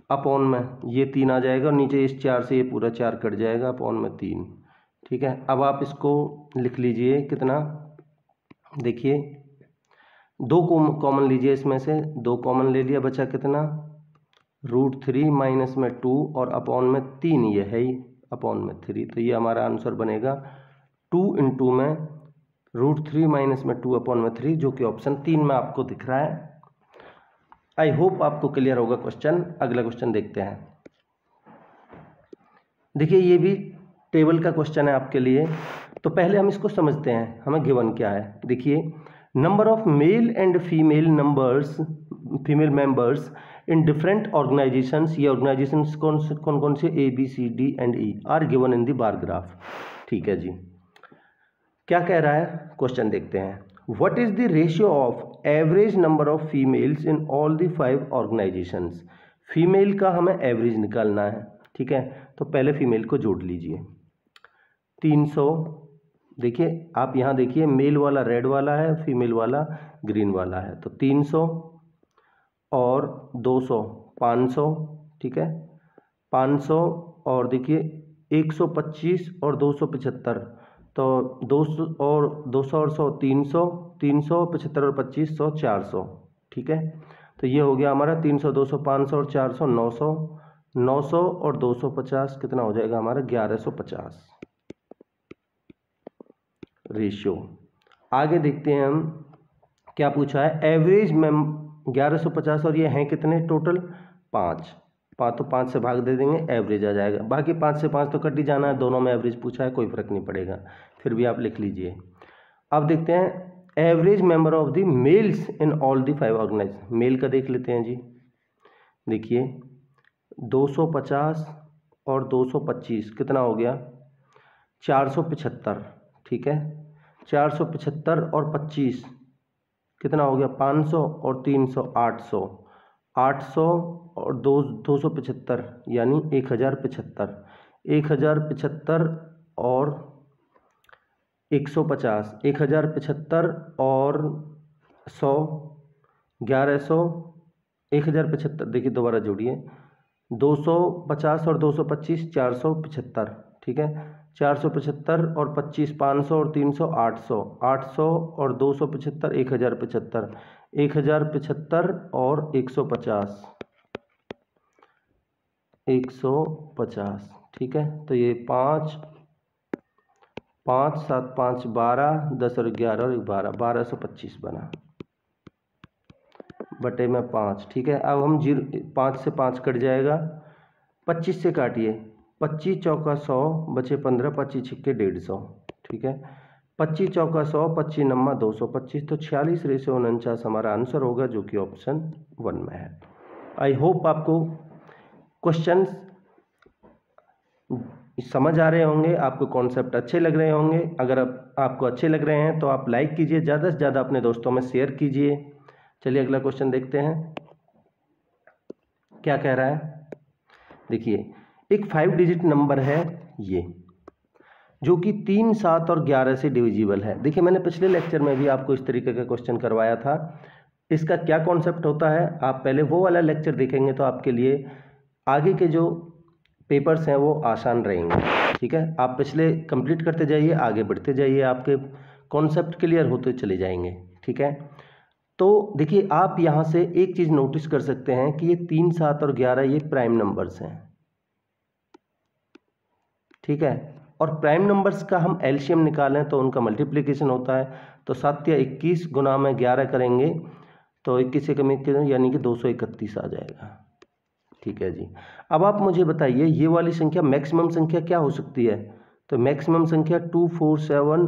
अपॉन में ये 3 आ जाएगा और नीचे इस 4 से ये पूरा 4 कट जाएगा अपॉन में 3, ठीक है। अब आप इसको लिख लीजिए कितना, देखिए 2 कॉमन लीजिए, इसमें से 2 कॉमन ले लिया, बचा कितना √3 माइनस में 2 और अपॉन में 3, ये है ही अपॉन में 3, तो ये हमारा आंसर बनेगा 2 × में √3 माइनस में 2 अपॉन में 3, जो कि ऑप्शन 3 में आपको दिख रहा है। आई होप आपको क्लियर होगा क्वेश्चन। अगला क्वेश्चन देखते हैं। देखिए ये भी टेबल का क्वेश्चन है आपके लिए, तो पहले हम इसको समझते हैं हमें गिवन क्या है। देखिए number of male and female members in different organisations, ये ऑर्गेनाइजेशंस कौन कौन से A B C D and E are given in the bar graph. ठीक है जी, क्या कह रहा है क्वेश्चन देखते हैं। What is the ratio of average number of females in all the 5 organisations. Female का हमें एवरेज निकालना है, ठीक है। तो पहले फीमेल को जोड़ लीजिए 300, देखिए आप यहाँ देखिए मेल वाला रेड वाला है, फीमेल वाला ग्रीन वाला है, तो 300 और 200 500, ठीक है 500 और देखिए 125 और 275, तो 200 और 100 300, 375 और 25 100 400, ठीक है। तो ये हो गया हमारा 300 200 500 और 400 900, 900 और 250 कितना हो जाएगा हमारा 1150 रेशियो। आगे देखते हैं हम क्या पूछा है। एवरेज में 1150 और ये हैं कितने टोटल 5 तो 5 से भाग दे देंगे, एवरेज आ जाएगा। बाकी 5 से 5 तो कट ही जाना है, दोनों में एवरेज पूछा है, कोई फर्क नहीं पड़ेगा, फिर भी आप लिख लीजिए। अब देखते हैं average member of the males in all the 5 organisation. Male का देख लेते हैं जी, देखिए 250 और 225 कितना हो गया 475, ठीक है 475 और 25 कितना हो गया 500 और 300 800, 800 और 275 यानी 1075, 1075 और 150, 1075 और 100 1100, 1075 देखिए दोबारा जोड़िए 250 और 225 475, ठीक है 475 और 25 500 और 300 800, 800 और 275 1075, 1075 और 150, 150, ठीक है। तो ये 5 5 7 5 12 10 और 11 और 12 1225 बना बटे में 5, ठीक है। अब हम 5 से 5 कट जाएगा, 25 से काटिए 25 चौका 100 बचे 15, 25 छिक्के 150, ठीक है 25 चौका 100, 25 नम्मा 225, तो 46:49 हमारा आंसर होगा, जो कि ऑप्शन 1 में है। आई होप आपको क्वेश्चन समझ आ रहे होंगे, आपको कॉन्सेप्ट अच्छे लग रहे होंगे। अगर आपको अच्छे लग रहे हैं तो आप लाइक कीजिए, ज़्यादा से ज़्यादा अपने दोस्तों में शेयर कीजिए। चलिए अगला क्वेश्चन देखते हैं क्या कह रहा है। देखिए एक 5 डिजिट नंबर है ये, जो कि 3 7 और 11 से डिविजिबल है। देखिए मैंने पिछले लेक्चर में भी आपको इस तरीके का क्वेश्चन करवाया था। इसका क्या कॉन्सेप्ट होता है, आप पहले वो वाला लेक्चर देखेंगे तो आपके लिए आगे के जो पेपर्स हैं वो आसान रहेंगे, ठीक है। आप पिछले कंप्लीट करते जाइए, आगे बढ़ते जाइए, आपके कॉन्सेप्ट क्लियर होते चले जाएंगे, ठीक है। तो देखिए आप यहाँ से एक चीज़ नोटिस कर सकते हैं कि ये 3 7 और 11 ये प्राइम नंबर्स हैं, ठीक है। और प्राइम नंबर्स का हम एलसीएम निकालें तो उनका मल्टीप्लिकेशन होता है, तो 7 या 21 गुना में 11 करेंगे तो 21 से कम यानी कि 231 आ जाएगा, ठीक है जी। अब आप मुझे बताइए ये वाली संख्या मैक्सिमम संख्या क्या हो सकती है। तो मैक्सिमम संख्या 247,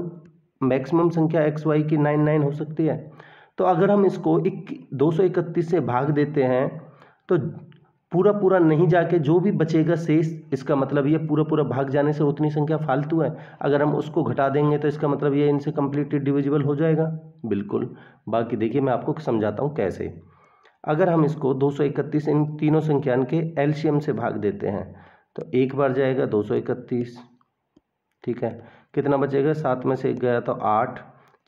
मैक्सिमम संख्या XY की 99 हो सकती है। तो अगर हम इसको 231 से भाग देते हैं तो पूरा पूरा नहीं जाके जो भी बचेगा शेष, इसका मतलब ये पूरा पूरा भाग जाने से उतनी संख्या फालतू है। अगर हम उसको घटा देंगे तो इसका मतलब ये इनसे कम्प्लीटली डिविजिबल हो जाएगा, बिल्कुल। बाकी देखिए मैं आपको समझाता हूँ कैसे। अगर हम इसको 231 इन तीनों संख्यान के एलसीएम से भाग देते हैं तो एक बार जाएगा 231, ठीक है, कितना बचेगा, 7 में से 1 गया तो 8,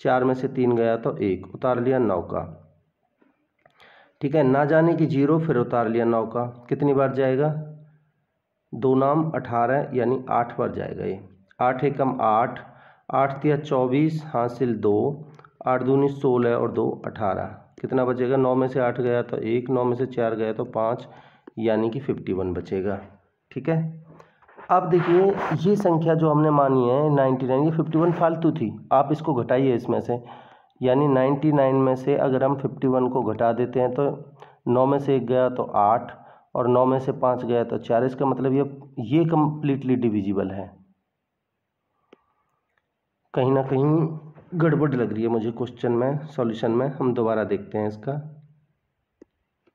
4 में से 3 गया तो 1, उतार लिया 9 का। ठीक है, ना जाने की 0, फिर उतार लिया 9 का। कितनी बार जाएगा, 2 नाम 18 यानी 8 बार जाएगा ये। 8 एकम 8, 8 तिया 24, हासिल 2, 8 दूनी 16 और 2 18। कितना बचेगा, 9 में से 8 गया तो 1, 9 में से 4 गया तो 5, यानी कि 51 बचेगा। ठीक है, अब देखिए ये संख्या जो हमने मानी है 99, ये 51 फालतू थी, आप इसको घटाइए इसमें से, यानी 99 में से अगर हम 51 को घटा देते हैं तो 9 में से 1 गया तो 8 और 9 में से 5 गया तो 4, इसका मतलब ये कम्प्लीटली डिविजिबल है। कहीं ना कहीं गड़बड़ लग रही है मुझे क्वेश्चन में, सॉल्यूशन में। हम दोबारा देखते हैं इसका,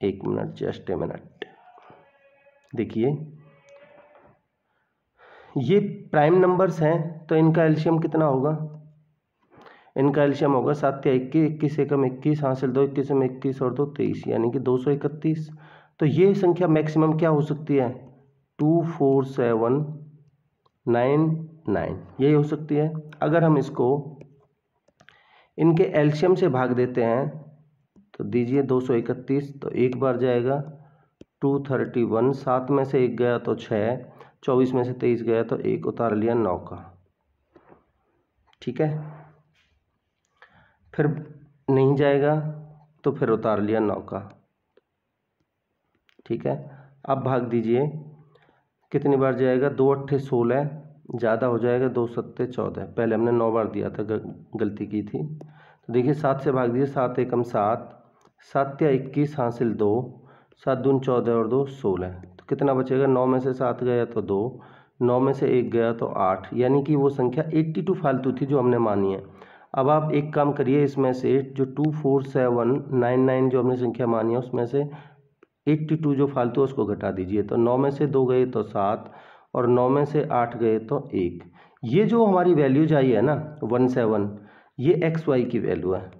1 मिनट, जस्ट ए मिनट। देखिए ये प्राइम नंबर्स हैं तो इनका एलसीएम कितना होगा, इनका एलसीएम होगा 7 या 21, 21 एकम 21, हासिल 2, 21 में 21 और 2 23, यानी कि 231। तो ये संख्या मैक्सिमम क्या हो सकती है, 24799, यही हो सकती है। अगर हम इसको इनके एलसीएम से भाग देते हैं तो दीजिए 231, तो एक बार जाएगा 231, 7 में से 1 गया तो 6, 24 में से 23 गया तो 1, उतार लिया 9 का। ठीक है, फिर नहीं जाएगा तो फिर उतार लिया 9 का। ठीक है, अब भाग दीजिए, कितनी बार जाएगा, 2 अट्ठे 16, ज़्यादा हो जाएगा 2 सत्ते 14, पहले हमने 9 बार दिया था, गलती की थी। तो देखिए 7 से भाग दीजिए, 7 एकम 7, 7 या 21, हासिल 2, 7 दून 14 और 2 16, तो कितना बचेगा, 9 में से 7 गया तो 2, 9 में से 1 गया तो 8, यानी कि वो संख्या 82 फालतू थी जो हमने मानी है। अब आप एक काम करिए, इसमें से जो 24799 जो हमने संख्या मानी है उसमें से 82 जो फालतू है उसको घटा दीजिए, तो 9 में से 2 गए तो 7 और 9 में से 8 गए तो 1। ये जो हमारी वैल्यूज आई है ना 17, ये एक्स वाई की वैल्यू है।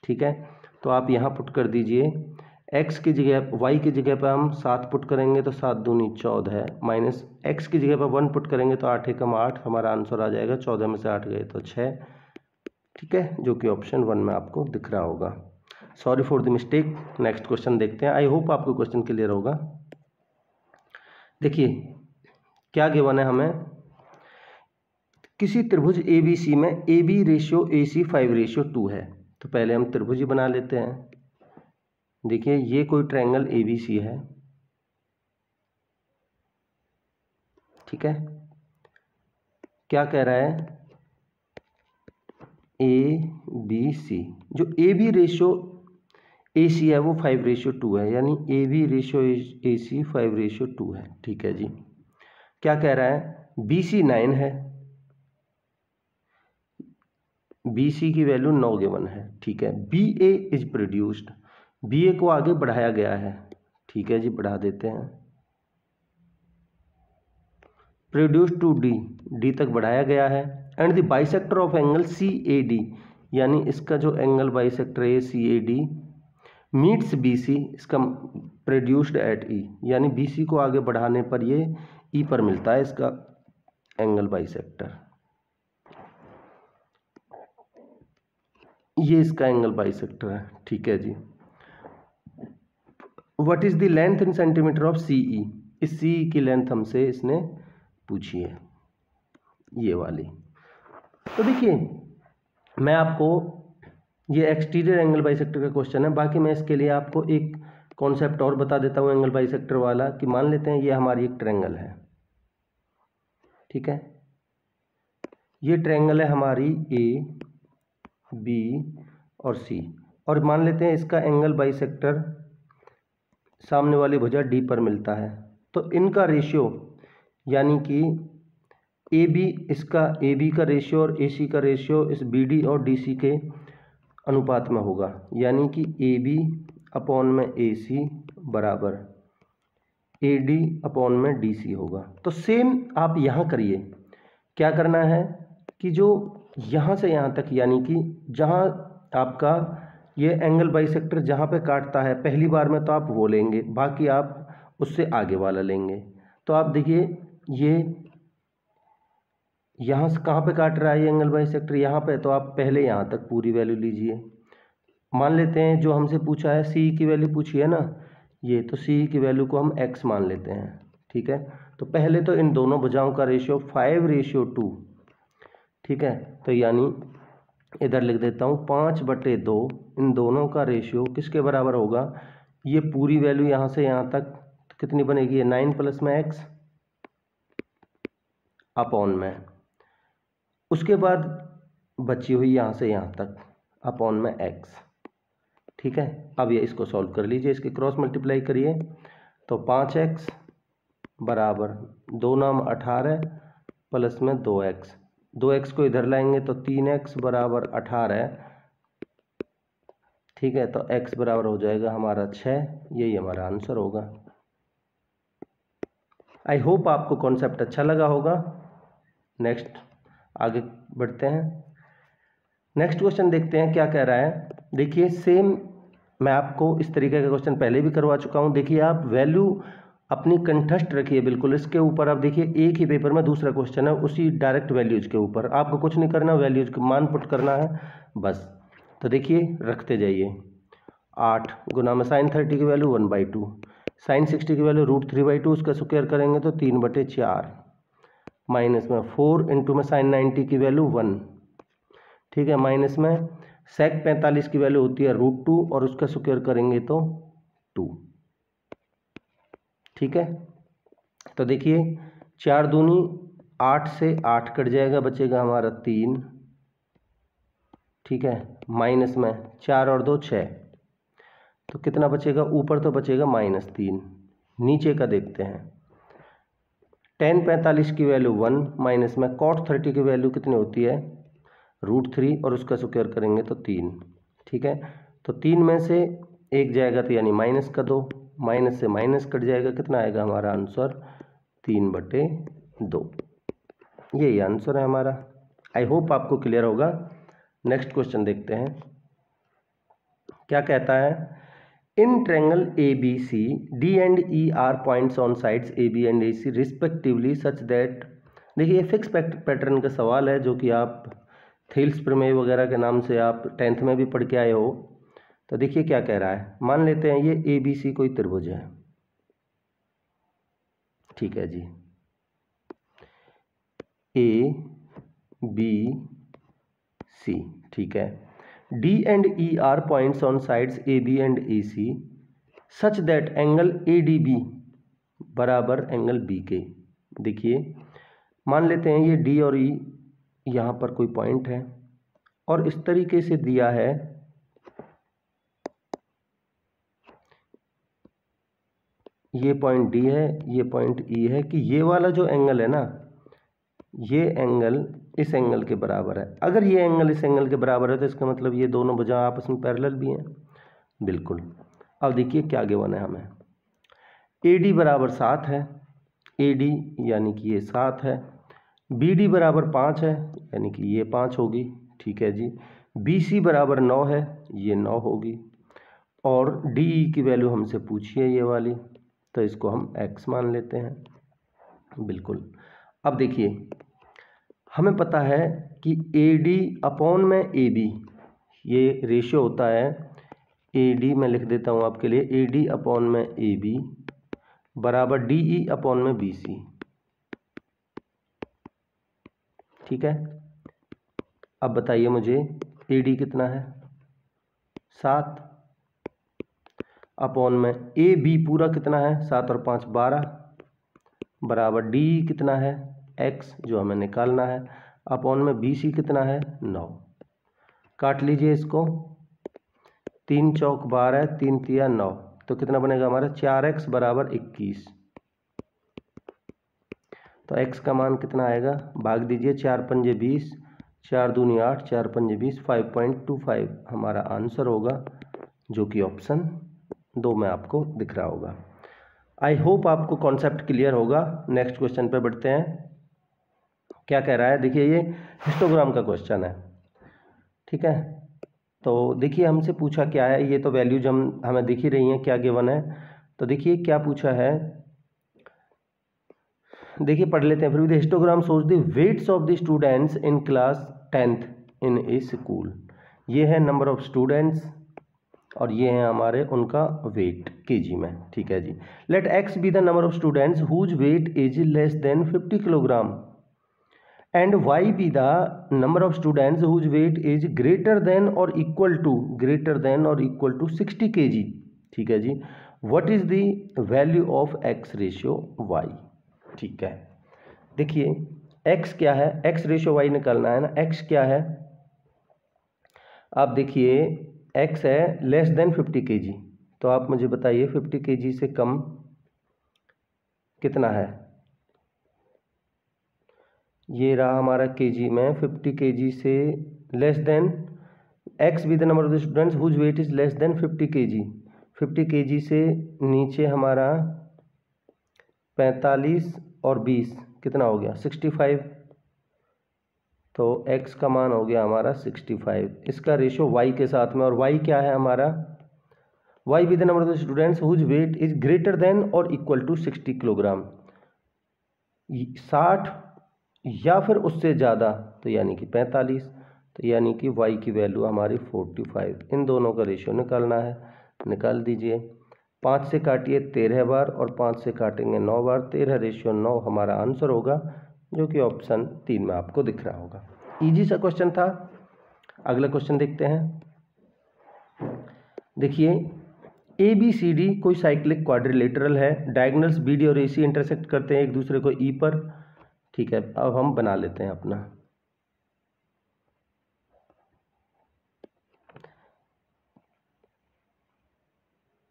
ठीक है, तो आप यहाँ पुट कर दीजिए, x की जगह y की जगह पर हम 7 पुट करेंगे तो 7 दूनी 14, माइनस x की जगह पर 1 पुट करेंगे तो 8 एकम 8, हमारा आंसर आ जाएगा 14 में से 8 गए तो 6। ठीक है, जो कि ऑप्शन 1 में आपको दिख रहा होगा। Sorry for the mistake. Next question देखते हैं, आई होप आपको क्वेश्चन क्लियर होगा। देखिए क्या गिवन है हमें, किसी त्रिभुज ABC में AB रेशियो AC 5:2 है। तो पहले हम त्रिभुज ही बना लेते हैं। देखिए ये कोई ट्रायंगल ABC है, ठीक है, क्या कह रहा है, ABC, जो AB रेशियो AC है वो 5:2 है, यानी AB रेशियो AC 5:2 है। ठीक है जी, क्या कह रहा है, BC 9 है, BC की वैल्यू 9 गिवन है। ठीक है, BA इज प्रोड्यूस्ड, BA को आगे बढ़ाया गया है। ठीक है जी, बढ़ा देते हैं, प्रोड्यूस्ड टू D तक बढ़ाया गया है, and the bisector of angle CAD, यानी इसका जो एंगल बाइसेक्टर है CAD मीट्स BC, इसका प्रोड्यूस्ड एट E, यानी BC को आगे बढ़ाने पर ये E पर मिलता है इसका एंगल बाइसेक्टर। ये इसका एंगल बाइसेक्टर है। ठीक है जी, what is the length in centimetre of CE, इस CE की लेंथ हमसे इसने पूछी है, ये वाली। तो देखिए मैं आपको, ये एक्सटीरियर एंगल बाइसेक्टर का क्वेश्चन है, बाकी मैं इसके लिए आपको एक कॉन्सेप्ट और बता देता हूँ एंगल बाइसेक्टर वाला, कि मान लेते हैं ये हमारी एक ट्रायंगल है। ठीक है, ये ट्रायंगल है हमारी A B और C, और मान लेते हैं इसका एंगल बाइसेक्टर सामने वाली भुजा D पर मिलता है। तो इनका रेशियो, यानी कि AB का रेशियो और AC का रेशियो इस BD और DC के अनुपात में होगा, यानी कि AB अपॉन में AC बराबर AD अपॉन में DC होगा। तो सेम आप यहाँ करिए, क्या करना है कि जो यहाँ से यहाँ तक, यानी कि जहाँ आपका ये एंगल बाइसेक्टर जहाँ पे काटता है पहली बार में तो आप वो लेंगे, बाकी आप उससे आगे वाला लेंगे। तो आप देखिए ये यहाँ से कहाँ पे काट रहा है ये एंगल बाइसेक्टर, यहाँ पे, तो आप पहले यहाँ तक पूरी वैल्यू लीजिए। मान लेते हैं जो हमसे पूछा है सी की वैल्यू पूछी है ना ये, तो सी की वैल्यू को हम x मान लेते हैं, ठीक है। तो पहले तो इन दोनों भुजाओं का रेशियो 5:2, ठीक है। तो यानी इधर लिख देता हूँ 5/2, इन दोनों का रेशियो किसके बराबर होगा, ये पूरी वैल्यू यहाँ से यहाँ तक तो कितनी बनेगी, 9 प्लस में x अपॉन में, उसके बाद बची हुई यहाँ से यहाँ तक अपॉन में x, ठीक है। अब ये इसको सॉल्व कर लीजिए, इसके क्रॉस मल्टीप्लाई करिए तो 5x बराबर 2 नाम 18 प्लस में 2x, 2x को इधर लाएंगे तो 3x बराबर 18, ठीक है। तो x बराबर हो जाएगा हमारा 6, यही हमारा आंसर होगा। आई होप आपको कॉन्सेप्ट अच्छा लगा होगा। नेक्स्ट आगे बढ़ते हैं, नेक्स्ट क्वेश्चन देखते हैं क्या कह रहा है। देखिए सेम मैं आपको इस तरीके का क्वेश्चन पहले भी करवा चुका हूं। देखिए आप वैल्यू अपनी कंठस्थ रखिए बिल्कुल, इसके ऊपर आप देखिए एक ही पेपर में दूसरा क्वेश्चन है उसी डायरेक्ट वैल्यूज के ऊपर, आपको कुछ नहीं करना, वैल्यूज का मान पुट करना है बस। तो देखिए रखते जाइए, 8 गुना में sin 30 की वैल्यू 1/2, sin 60 की वैल्यू √3/2, उसका स्क्वायर करेंगे तो 3/4, माइनस में 4 इंटू में sin 90 की वैल्यू 1, ठीक है, माइनस में sec 45 की वैल्यू होती है √2 और उसका स्क्वायर करेंगे तो 2, ठीक है। तो देखिए 4 दूनी 8 से 8 कट जाएगा, बचेगा हमारा 3, ठीक है, माइनस में 4 और 2 6, तो कितना बचेगा, ऊपर तो बचेगा -3, नीचे का देखते हैं। tan 45 की वैल्यू 1 माइनस में cot 30 की वैल्यू कितनी होती है √3 और उसका स्क्वायर करेंगे तो 3, ठीक है। तो 3 में से एक जाएगा तो यानी माइनस का 2, माइनस से माइनस कट जाएगा, कितना आएगा हमारा आंसर 3/2, यही आंसर है हमारा। आई होप आपको क्लियर होगा। नेक्स्ट क्वेश्चन देखते हैं क्या कहता है। In triangle ABC D and E are points on sides AB and AC respectively such that, देखिए फिक्स पैटर्न का सवाल है जो कि आप थेल्स प्रमेय वगैरह के नाम से आप 10th में भी पढ़ के आए हो। तो देखिए क्या कह रहा है, मान लेते हैं ये ABC कोई त्रिभुज है, ठीक है जी, ABC, ठीक है। D and E are points on sides AB and AC such that angle ADB बराबर एंगल BK। देखिए मान लेते हैं ये D और E यहाँ पर कोई पॉइंट है और इस तरीके से दिया है, ये पॉइंट D है, ये पॉइंट E है, कि ये वाला जो एंगल है ना, ये एंगल इस एंगल के बराबर है। अगर ये एंगल इस एंगल के बराबर है तो इसका मतलब ये दोनों भुजा आपस में पैरेलल भी हैं, बिल्कुल। अब देखिए क्या गिवन है हमें, AD बराबर 7 है, AD यानी कि ये 7 है, BD बराबर 5 है यानी कि ये 5 होगी, ठीक है जी, BC बराबर 9 है, ये 9 होगी, और DE की वैल्यू हमसे पूछी है ये वाली, तो इसको हम x मान लेते हैं, बिल्कुल। अब देखिए हमें पता है कि AD अपॉन में AB ये रेशियो होता है, AD मैं लिख देता हूँ आपके लिए, AD अपॉन में AB बराबर DE अपॉन में BC, ठीक है। अब बताइए मुझे AD कितना है 7 अपॉन में AB पूरा कितना है 7 और 5 12 बराबर DE कितना है x जो हमें निकालना है, अपॉन में BC कितना है 9, काट लीजिए इसको, 3 चौक 12 3 तिया 9, तो कितना बनेगा हमारा 4x बराबर 21। तो x का मान कितना आएगा, भाग दीजिए, 4 पंजे 20, 4 दूनी 8, 4 पंजे 20, 5.25 हमारा आंसर होगा, जो कि ऑप्शन 2 में आपको दिख रहा होगा। आई होप आपको कॉन्सेप्ट क्लियर होगा। नेक्स्ट क्वेश्चन पे बढ़ते हैं, क्या कह रहा है। देखिए ये हिस्टोग्राम का क्वेश्चन है, ठीक है। तो देखिए हमसे पूछा क्या है, ये तो वैल्यूज हमें दिख ही रही हैं क्या गिवन है। तो देखिए क्या पूछा है, देखिए पढ़ लेते हैं फिर भी। The histogram shows the weights of the students in class 10th in a school. ये है नंबर ऑफ स्टूडेंट्स और ये है हमारे उनका वेट केजी में, ठीक है जी। Let X be the number of students whose weight is less than 50 kilogram and Y be the number of students whose weight is greater than और इक्वल टू 60 kg, ठीक है जी। What is the value of X ratio Y, ठीक है। देखिए x क्या है, x ratio y निकालना है ना। x क्या है, आप देखिए x है लेस देन 50 kg, तो आप मुझे बताइए 50 kg से कम कितना है। ये रहा हमारा kg में 50 kg से less than x with the number of the students whose weight is less than 50 kg। 50 kg से नीचे हमारा 45 और 20 कितना हो गया 65, तो x का मान हो गया हमारा 65। इसका रेशियो y के साथ में, और y क्या है हमारा, y with the number of the students whose weight is greater than और इक्वल टू 60 किलोग्राम, 60 या फिर उससे ज़्यादा, तो यानी कि 45, तो यानी कि y की वैल्यू हमारी 45। इन दोनों का रेशियो निकालना है, निकाल दीजिए। 5 से काटिए 13 बार और 5 से काटेंगे 9 बार, 13:9 हमारा आंसर होगा, जो कि ऑप्शन 3 में आपको दिख रहा होगा। इजी सा क्वेश्चन था। अगला क्वेश्चन देखते हैं। देखिए ए बी सी डी कोई साइक्लिक क्वाड्रिलेटरल है, डायगोनल्स बी डी और ए सी इंटरसेक्ट करते हैं एक दूसरे को ई पर, ठीक है। अब हम बना लेते हैं अपना।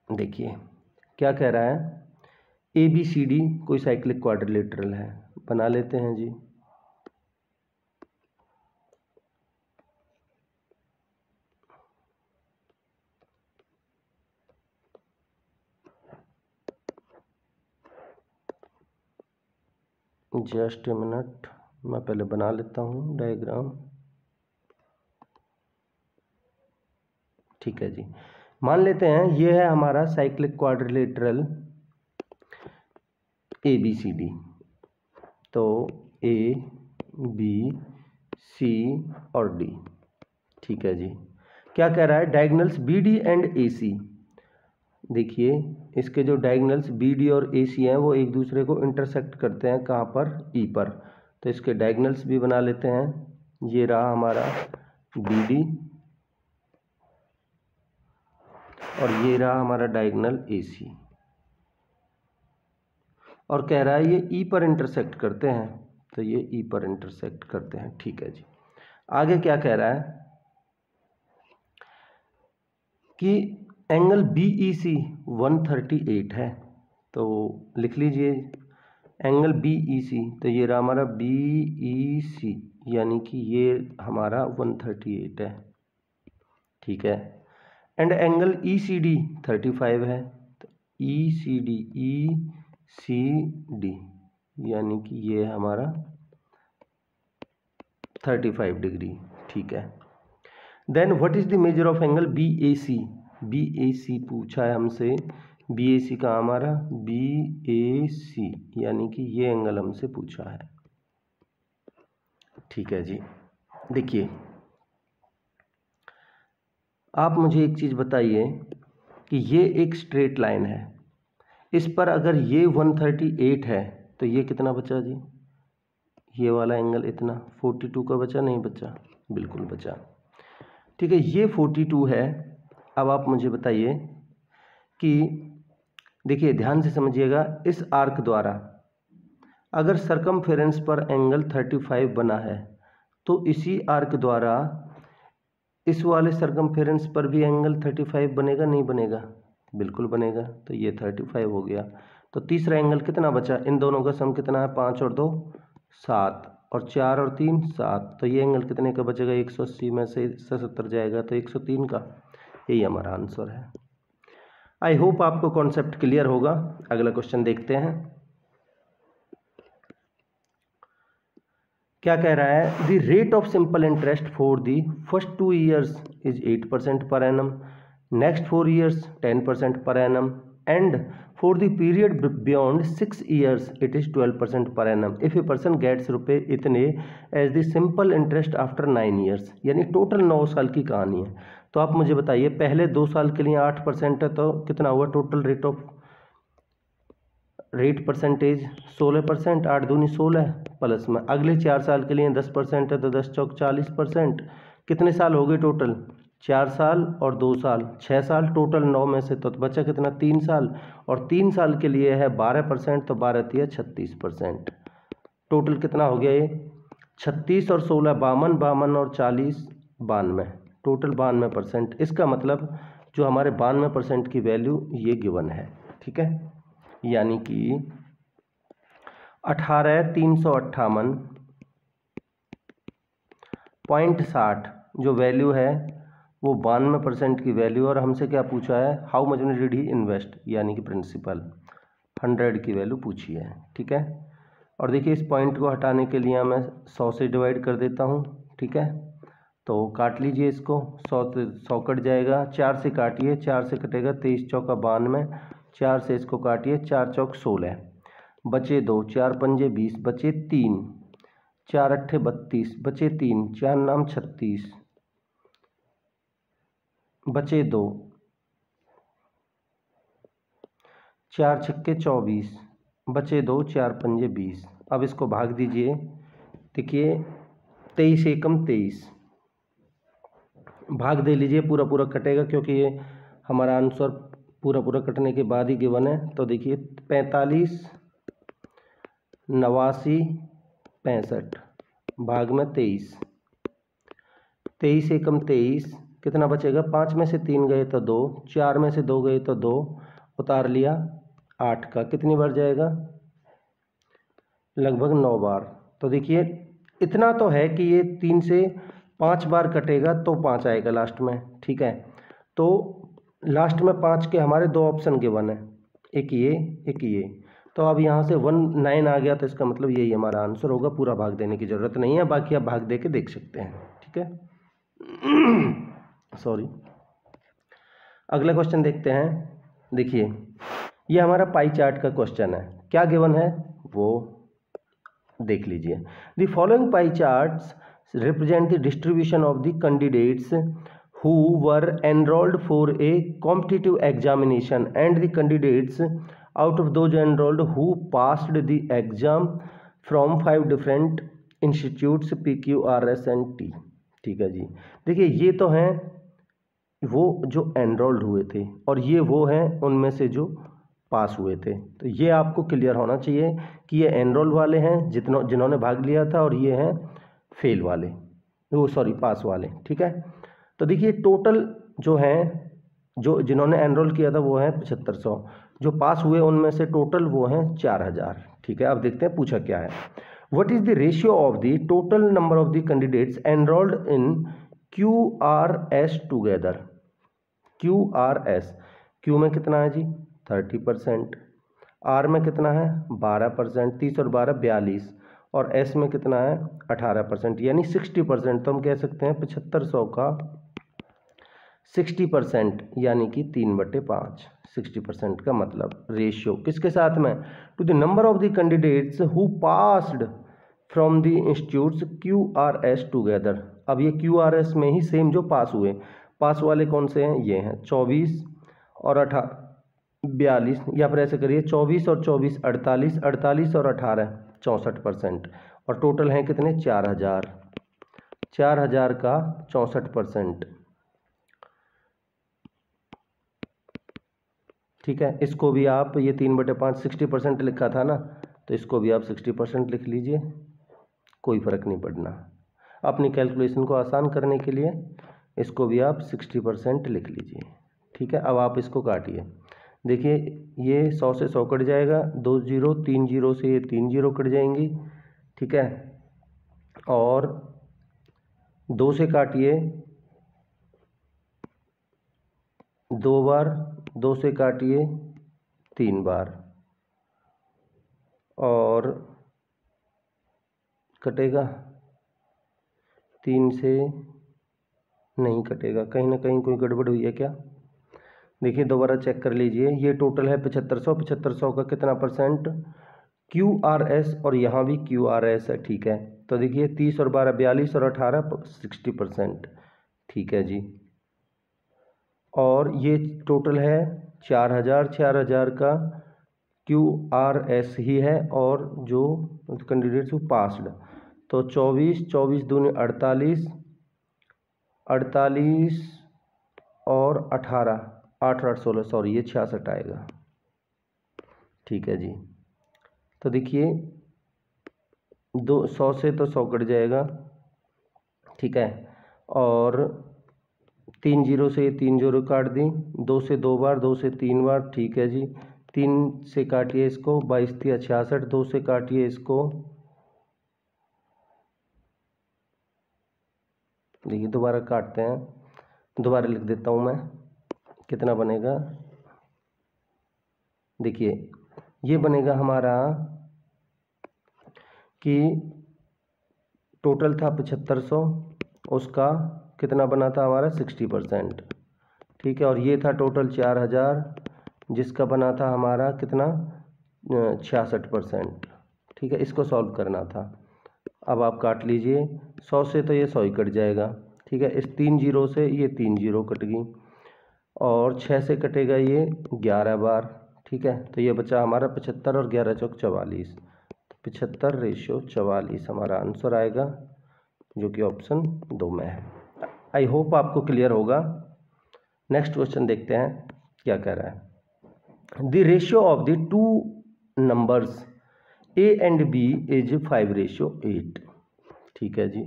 देखिए क्या कह रहा है, ए बी सी डी कोई साइक्लिक क्वाड्रिलेटरल है, बना लेते हैं जी। जस्ट ए मिनट, मैं पहले बना लेता हूँ डायग्राम, ठीक है जी। मान लेते हैं ये है हमारा cyclic quadrilateral A B C D, तो ए बी सी और डी, ठीक है जी। क्या कह रहा है, डायगोनल्स बी डी एंड ए सी। देखिए इसके जो डायगोनल्स बी डी और ए सी हैं वो एक दूसरे को इंटरसेक्ट करते हैं, कहाँ पर, ई पर, तो इसके डायगोनल्स भी बना लेते हैं। ये रहा हमारा बी डी और ये रहा हमारा डायगोनल ए सी, और कह रहा है ये ई पर इंटरसेक्ट करते हैं, तो ये ई पर इंटरसेक्ट करते हैं, ठीक है जी। आगे क्या कह रहा है कि एंगल बी ई सी 138 है, तो लिख लीजिए एंगल बी ई सी, तो ये रहा हमारा बी ई सी, यानी कि ये हमारा 138 है, ठीक है। And angle E C D 35 है, तो ई सी डी यानी कि ये हमारा 35 डिग्री, ठीक है। Then what is the measure of angle B A C. B A C पूछा है हमसे, बी ए सी का हमारा बी ए सी, यानी कि ये एंगल हमसे पूछा है, ठीक है जी। देखिए आप मुझे एक चीज़ बताइए कि ये एक स्ट्रेट लाइन है, इस पर अगर ये 138 है तो ये कितना बचा जी, ये वाला एंगल इतना 42 का बचा, नहीं बचा, बिल्कुल बचा, ठीक है। ये 42 है। अब आप मुझे बताइए कि देखिए ध्यान से समझिएगा, इस आर्क द्वारा अगर सरकमफेरेंस पर एंगल 35 बना है तो इसी आर्क द्वारा इस वाले सरकमफेरेंस पर भी एंगल 35 बनेगा, नहीं बनेगा, बिल्कुल बनेगा, तो ये 35 हो गया। तो तीसरा एंगल कितना बचा, इन दोनों का सम कितना है, 5 और 2 7 और 4 और 3 7, तो ये एंगल कितने का बचेगा, 180 में से 70 जाएगा तो 103 का, यही हमारा आंसर है। आई होप आपको कॉन्सेप्ट क्लियर होगा। अगला क्वेश्चन देखते हैं। क्या कह रहा है, the rate of simple interest for the first 2 years is 8% per annum, next 4 years 10% per annum, and for the period beyond 6 years it is 12% per annum if a person gets रुपए इतने as the simple interest after 9 years। यानी total 9 साल की कहानी है। तो आप मुझे बताइए, पहले 2 साल के लिए 8% है तो कितना हुआ टोटल रेट परसेंटेज 16%, 8 दूनी 16 प्लस में अगले 4 साल के लिए 10% है तो 10 चौक 40%। कितने साल हो गए टोटल? 4 साल और 2 साल 6 साल, टोटल 9 में से तो बचा कितना? 3 साल, और 3 साल के लिए है 12% तो 12 तिया 36%। टोटल कितना हो गया ये? 36 और 16 52, 52 और 40 92, टोटल 92%। इसका मतलब जो हमारे 92% की वैल्यू ये गिवन है। ठीक है, यानी कि 18,358.60 जो वैल्यू है वो 92% की वैल्यू। और हमसे क्या पूछा है? How much did he invest, यानी कि प्रिंसिपल 100 की वैल्यू पूछी है। ठीक है, और देखिए इस पॉइंट को हटाने के लिए मैं 100 से डिवाइड कर देता हूँ। ठीक है, तो काट लीजिए इसको, 100 कट जाएगा, 4 से काटिए, 4 से कटेगा 23 चौका 92, 4 से इसको काटिए, 4 चौक 16, बचे 2, 4 पंजे 20, बचे 3, 4 अट्ठे 32, बचे 3, 4 नाम 36, बचे 2, 4 छक्के 24, बचे 2, 4 पंजे 20। अब इसको भाग दीजिए, देखिए 23 एकम 23, भाग दे लीजिए, पूरा पूरा कटेगा क्योंकि ये हमारा आंसर पूरा पूरा कटने के बाद ही गिवन है। तो देखिए 45, 89, 65 भाग में 23, 23 एकम 23, कितना बचेगा? 5 में से 3 गए तो 2, 4 में से 2 गए तो 2, उतार लिया 8 का, कितनी बार जाएगा? लगभग 9 बार। तो देखिए इतना तो है कि ये 3 से 5 बार कटेगा तो 5 आएगा लास्ट में। ठीक है, तो लास्ट में 5 के हमारे 2 ऑप्शन गिवन है, एक ये एक ये। तो अब यहाँ से 19 आ गया तो इसका मतलब यही हमारा आंसर होगा, पूरा भाग देने की ज़रूरत नहीं है, बाकी आप भाग दे के देख सकते हैं। ठीक है, सॉरी। अगला क्वेश्चन देखते हैं। देखिए ये हमारा पाई चार्ट का क्वेश्चन है, क्या गिवन है वो देख लीजिए। The following pie charts represent the distribution of the candidates who were enrolled for a competitive examination and the candidates out of those enrolled who passed the exam from 5 different institutes PQRS and T। ठीक है जी, देखिए ये तो हैं वो जो enrolled हुए थे और ये वो हैं उनमें से जो पास हुए थे। तो ये आपको क्लियर होना चाहिए कि ये एनरोल वाले हैं जिन्होंने भाग लिया था, और ये हैं फेल वाले, वो सॉरी पास वाले। ठीक है, तो देखिए टोटल जो हैं, जो जिन्होंने एनरोल किया था वो हैं 7500, जो पास हुए उनमें से टोटल वो हैं 4000। ठीक है, अब देखते हैं पूछा क्या है। What is the ratio of the total number of the candidates enrolled in QRS together. QRS, Q में कितना है जी? 30%, आर में कितना है? 12%, 30 और 12 42, और एस में कितना है? 18%, यानी 60%। तो हम कह सकते हैं 7500 का 60%, यानी कि 3/5। 60% का मतलब रेशियो किसके साथ में? To the number of the candidates who passed from the institutes QRS together. अब ये QRS में ही सेम जो पास हुए, पास वाले कौन से हैं? ये हैं 24 और 42, या फिर ऐसे करिए 24 और 24 48, 48 और 18 64%, और टोटल हैं कितने? 4000। 4000 का 64%। ठीक है, इसको भी आप, ये 3/5 60% लिखा था ना, तो इसको भी आप 60% लिख लीजिए, कोई फ़र्क नहीं पड़ना। अपनी कैलकुलेशन को आसान करने के लिए इसको भी आप 60% लिख लीजिए। ठीक है, अब आप इसको काटिए, देखिए ये 100 से 100 कट जाएगा, 2 0 3 0 से ये 3 0 कट जाएंगी। ठीक है, और 2 से काटिए 2 बार, 2 से काटिए 3 बार, और कटेगा 3 से नहीं कटेगा, कहीं ना कहीं कोई गड़बड़ हुई है क्या? देखिए दोबारा चेक कर लीजिए, ये टोटल है 7500, 7500 का कितना परसेंट QRS, और यहाँ भी QRS है, ठीक है। तो देखिए 30 और 12 42 और 18 60%, ठीक है जी। और ये टोटल है 4000, 4000 का QRS ही है, और जो कैंडिडेट्स हु पास्ड, तो 24, 24 दूनी 48, 48 और 18, 8 8 16, सॉरी ये 66 आएगा, ठीक है जी। तो देखिए 100 से तो 100 कट जाएगा, ठीक है, और 3 जीरो से 3 जीरो काट दी, 2 से 2 बार, 2 से 3 बार, ठीक है जी। 3 से काटिए इसको, 22 3 66, 2 से काटिए इसको, देखिए दोबारा काटते हैं, दोबारा लिख देता हूँ मैं, कितना बनेगा, देखिए ये बनेगा हमारा कि टोटल था 7500, उसका कितना बना था हमारा 60%, ठीक है। और ये था टोटल 4000, जिसका बना था हमारा कितना 66%, ठीक है। इसको सॉल्व करना था। अब आप काट लीजिए, 100 से तो ये 100 ही कट जाएगा, ठीक है। इस 3 जीरो से ये 3 जीरो कट गई, और 6 से कटेगा ये 11 बार, ठीक है। तो ये बचा हमारा 75 और 11 चौक 44, 75:44 हमारा आंसर आएगा, जो कि ऑप्शन 2 में है। आई होप आपको क्लियर होगा। नेक्स्ट क्वेश्चन देखते हैं क्या कह रहा है। The ratio of the two numbers A and B is 5:8, ठीक है जी।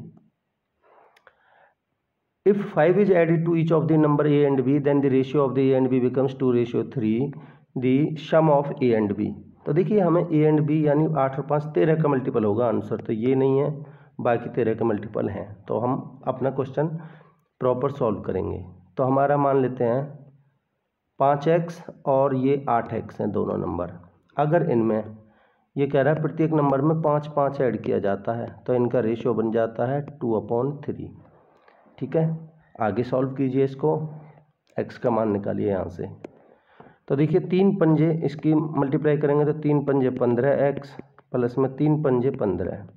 If 5 is added to each of the number A and B, then the ratio of the A and B becomes 2:3, the sum of A and B। तो देखिए हमें A and B यानी 8 और 5 13 का multiple होगा answer, तो ये नहीं है, बाकी 13 का मल्टीपल हैं। तो हम अपना क्वेश्चन प्रॉपर सॉल्व करेंगे। तो हमारा मान लेते हैं 5x और ये 8x हैं दोनों नंबर। अगर इनमें ये कह रहा है प्रत्येक नंबर में 5 5 ऐड किया जाता है, तो इनका रेशियो बन जाता है 2/3, ठीक है। आगे सॉल्व कीजिए इसको, x का मान निकालिए यहाँ से। तो देखिए 3 पंजे इसकी मल्टीप्लाई करेंगे तो 3 पंजे 15x प्लस में 3 पंजे 15,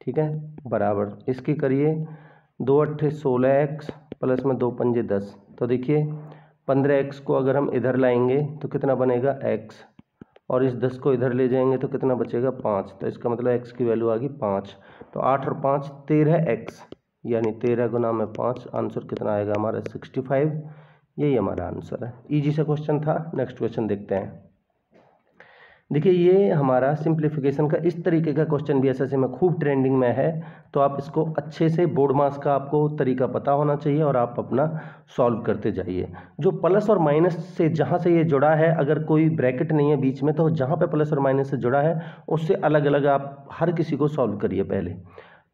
ठीक है, बराबर इसकी करिए 2 अट्ठे 16x प्लस में 2 पंजे 10। तो देखिए 15x को अगर हम इधर लाएंगे तो कितना बनेगा x, और इस 10 को इधर ले जाएंगे तो कितना बचेगा 5, तो इसका मतलब x की वैल्यू आ गई 5। तो 8 और 5 13x, यानी 13 गुना में 5, आंसर कितना आएगा हमारा 65, यही हमारा आंसर है। इजी सा क्वेश्चन था। नेक्स्ट क्वेश्चन देखते हैं। देखिए ये हमारा सिंप्लीफिकेशन का इस तरीके का क्वेश्चन भी एसएससी में खूब ट्रेंडिंग में है, तो आप इसको अच्छे से बोर्ड मास का आपको तरीका पता होना चाहिए और आप अपना सॉल्व करते जाइए। जो प्लस और माइनस से जहाँ से ये जुड़ा है, अगर कोई ब्रैकेट नहीं है बीच में, तो जहाँ पे प्लस और माइनस से जुड़ा है उससे अलग अलग आप हर किसी को सॉल्व करिए पहले।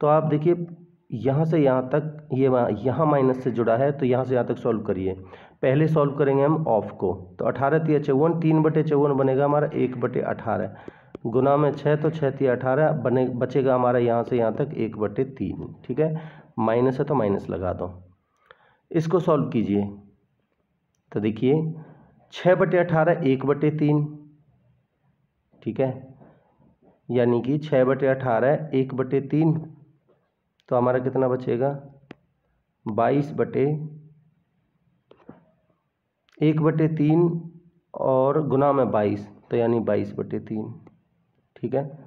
तो आप देखिए यहाँ से यहाँ तक, ये यहाँ माइनस से जुड़ा है तो यहाँ से यहाँ तक सॉल्व करिए। पहले सॉल्व करेंगे हम ऑफ को, तो 18 × 54, 3/54 बनेगा हमारा 1/18, गुना में 6 तो 6 × 18 बने, बचेगा हमारा यहाँ से यहाँ तक 1/3, ठीक है। माइनस है तो माइनस लगा दो, इसको सॉल्व कीजिए। तो देखिए 6/18 1/3, ठीक है, यानी कि 6/18 1/3, तो हमारा कितना बचेगा 1/3 और गुना में 22, तो यानी 22/3, ठीक है।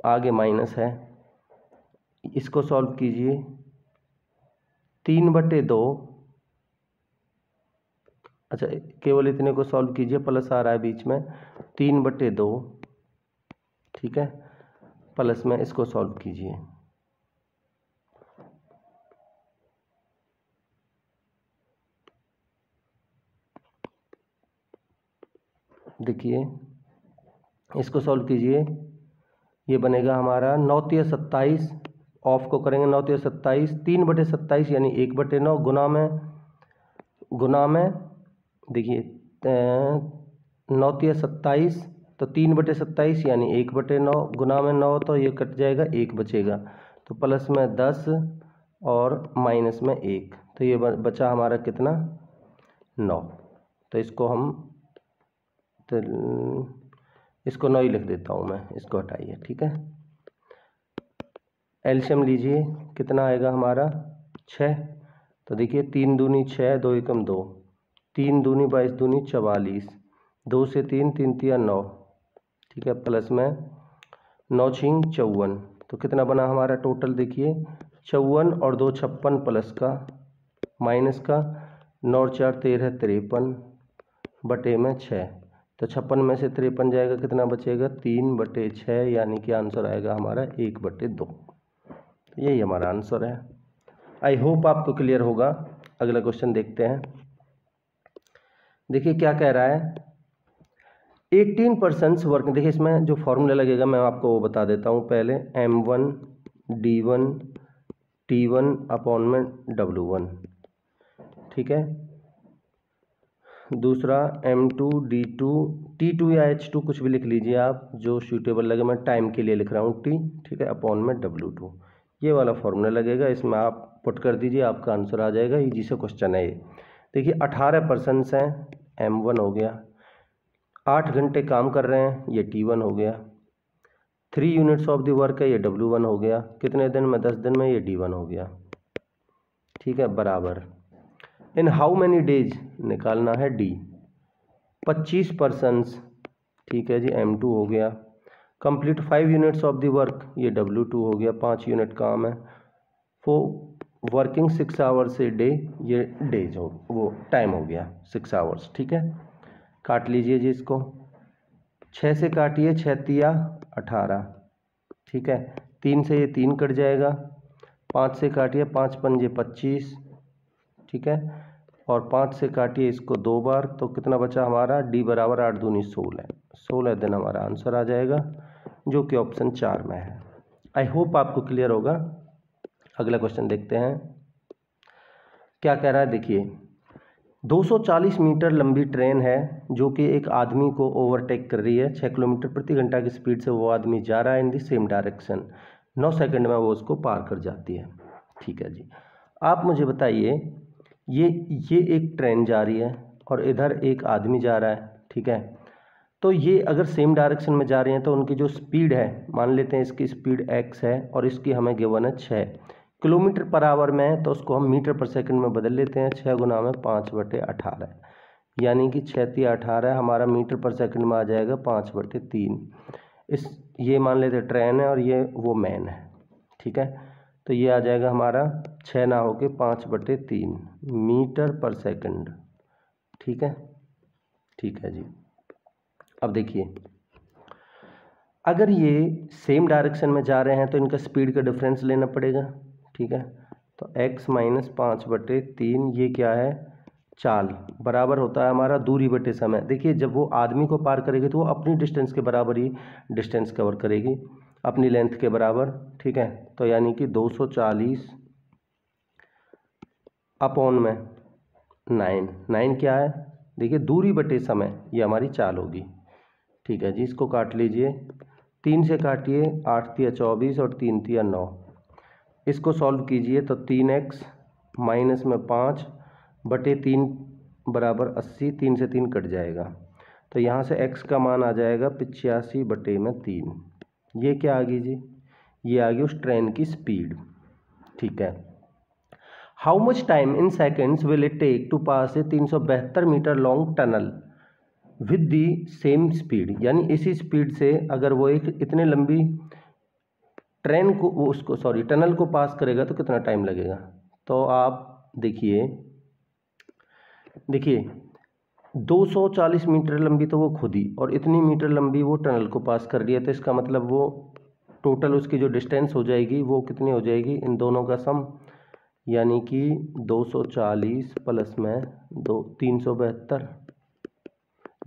आगे माइनस है, इसको सॉल्व कीजिए। 3/2, अच्छा केवल इतने को सॉल्व कीजिए, प्लस आ रहा है बीच में, 3/2, ठीक है, प्लस में इसको सॉल्व कीजिए। देखिए इसको सॉल्व कीजिए, ये बनेगा हमारा 9 × 27, ऑफ को करेंगे 9 × 27, 3/27 यानी 1/9, गुना में देखिए 9 × 27 तो 3/27 यानी 1/9, गुना में 9 तो ये कट जाएगा, 1 बचेगा, तो प्लस में 10 और माइनस में 1, तो ये बचा हमारा कितना 9। तो इसको हम तो इसको 9 ही लिख देता हूँ मैं, इसको हटाइए, ठीक है। एलसीएम लीजिए, कितना आएगा हमारा 6। तो देखिए 3 दूनी 6, 2 एकम 2, 3 दूनी 22 दूनी 44, 2 से 3, 3 तिया 9, ठीक है, प्लस में 9 छिंग 54। तो कितना बना हमारा टोटल, देखिए 54 और 2 56 प्लस का माइनस का 9 और 4 13 53 बटे में 6। तो 56 में से 53 जाएगा, कितना बचेगा 3/6, यानी कि आंसर आएगा हमारा 1/2। यही हमारा आंसर है। आई होप आपको क्लियर होगा। अगला क्वेश्चन देखते हैं। देखिए क्या कह रहा है, 18% वर्क। देखिए इसमें जो फॉर्मूला लगेगा मैं आपको वो बता देता हूँ पहले। M1 D1 T1 अपॉन में W1, ठीक है। दूसरा M2 D2 T2 या H2 कुछ भी लिख लीजिए आप, जो सूटेबल लगे। मैं टाइम के लिए लिख रहा हूँ T, ठीक है, अपॉन में W2। ये वाला फॉर्मूला लगेगा, इसमें आप पुट कर दीजिए, आपका आंसर आ जाएगा। इजी से क्वेश्चन है ये। देखिए 18% हैं, M1 हो गया। 8 घंटे काम कर रहे हैं, ये T1 हो गया। 3 यूनिट्स ऑफ द वर्क है, ये W1 हो गया। कितने दिन में, 10 दिन में, ये D1 हो गया, ठीक है, बराबर। इन हाउ मैनी डेज निकालना है D। 25%, ठीक है जी, M2 हो गया। Complete 5 units of the work, ये W2 हो गया, 5 यूनिट काम है। For working 6 hours a day, ये डेज हो, वो टाइम हो गया 6 आवर्स, ठीक है। काट लीजिए जी इसको, 6 से काटिए, 6 तिया 18, ठीक है। 3 से ये 3 कट जाएगा, 5 से काटिए, 5 पंजे 25, ठीक है। और 5 से काटिए इसको 2 बार, तो कितना बचा हमारा, D बराबर 8 दूनी 16, 16 दिन हमारा आंसर आ जाएगा, जो कि ऑप्शन 4 में है। आई होप आपको क्लियर होगा। अगला क्वेश्चन देखते हैं क्या कह रहा है। देखिए 240 मीटर लंबी ट्रेन है जो कि एक आदमी को ओवरटेक कर रही है। 6 किलोमीटर प्रति घंटा की स्पीड से वो आदमी जा रहा है इन दी सेम डायरेक्शन। 9 सेकंड में वो उसको पार कर जाती है, ठीक है जी। आप मुझे बताइए, ये एक ट्रेन जा रही है और इधर एक आदमी जा रहा है, ठीक है। तो ये अगर सेम डायरेक्शन में जा रहे हैं तो उनकी जो स्पीड है, मान लेते हैं इसकी स्पीड x है और इसकी हमें गिवन है 6 किलोमीटर पर आवर में है, तो उसको हम मीटर पर सेकंड में बदल लेते हैं। 6 गुना में 5/18, यानी कि 6 तिया 18 हमारा मीटर पर सेकंड में आ जाएगा 5/3। इस ये मान लेते ट्रेन है और ये वो मैन है, ठीक है। तो ये आ जाएगा हमारा 6 ना होके 5/3 मीटर पर सेकंड, ठीक है, ठीक है जी। अब देखिए अगर ये सेम डायरेक्शन में जा रहे हैं तो इनका स्पीड का डिफरेंस लेना पड़ेगा, ठीक है। तो x माइनस 5/3 ये क्या है, चाल, बराबर होता है हमारा दूरी बटे समय। देखिए जब वो आदमी को पार करेगी तो वो अपनी डिस्टेंस के बराबर ही डिस्टेंस कवर करेगी, अपनी लेंथ के बराबर, ठीक है। तो यानी कि 240 अपॉन में 9 क्या है, देखिए दूरी बटे समय, ये हमारी चाल होगी, ठीक है जी। इसको काट लीजिए, 3 से काटिए, 8 तिया 24 और 3 तिया 9। इसको सॉल्व कीजिए तो 3x माइनस में 5/3 बराबर 80, 3 से 3 कट जाएगा। तो यहाँ से x का मान आ जाएगा 85/3। ये क्या आ गई जी, ये आ गई उस ट्रेन की स्पीड, ठीक है। How much time in seconds will it take to pass a 372 metre long tunnel with the same speed. यानी इसी स्पीड से अगर वो एक इतने लंबी ट्रेन को, वो उसको सॉरी टनल को पास करेगा तो कितना टाइम लगेगा। तो आप देखिए 240 मीटर लंबी तो वो खुद ही, और इतनी मीटर लंबी वो टनल को पास कर रही है। तो इसका मतलब वो टोटल उसकी जो डिस्टेंस हो जाएगी वो कितनी हो जाएगी, इन दोनों का सम, यानी कि 240 प्लस में 372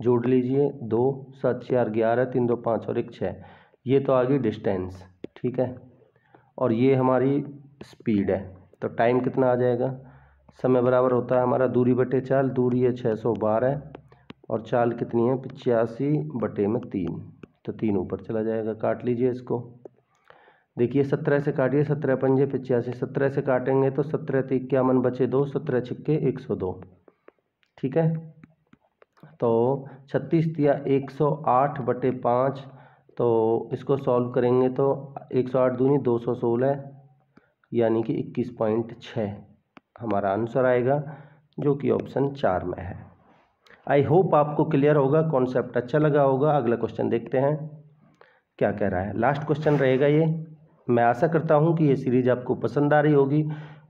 जोड़ लीजिए, 2 7 4 11 3 2 5 और 1 6, ये तो आ गई डिस्टेंस, ठीक है। और ये हमारी स्पीड है, तो टाइम कितना आ जाएगा, समय बराबर होता है हमारा दूरी बटे चाल। दूरी है 612 और चाल कितनी है 85/3, तो 3 ऊपर चला जाएगा। काट लीजिए इसको, देखिए 17 से काटिए, 17 पंजे 85, 17 से काटेंगे तो 17 ते 51 बचे 2, 17 छिक्के 102, ठीक है। तो 36 दिया 108/5, तो इसको सॉल्व करेंगे तो 108 दूनी 216 यानी कि 21.6 हमारा आंसर आएगा, जो कि ऑप्शन 4 में है। आई होप आपको क्लियर होगा, कॉन्सेप्ट अच्छा लगा होगा। अगला क्वेश्चन देखते हैं क्या कह रहा है। लास्ट क्वेश्चन रहेगा ये। मैं आशा करता हूँ कि ये सीरीज आपको पसंद आ रही होगी,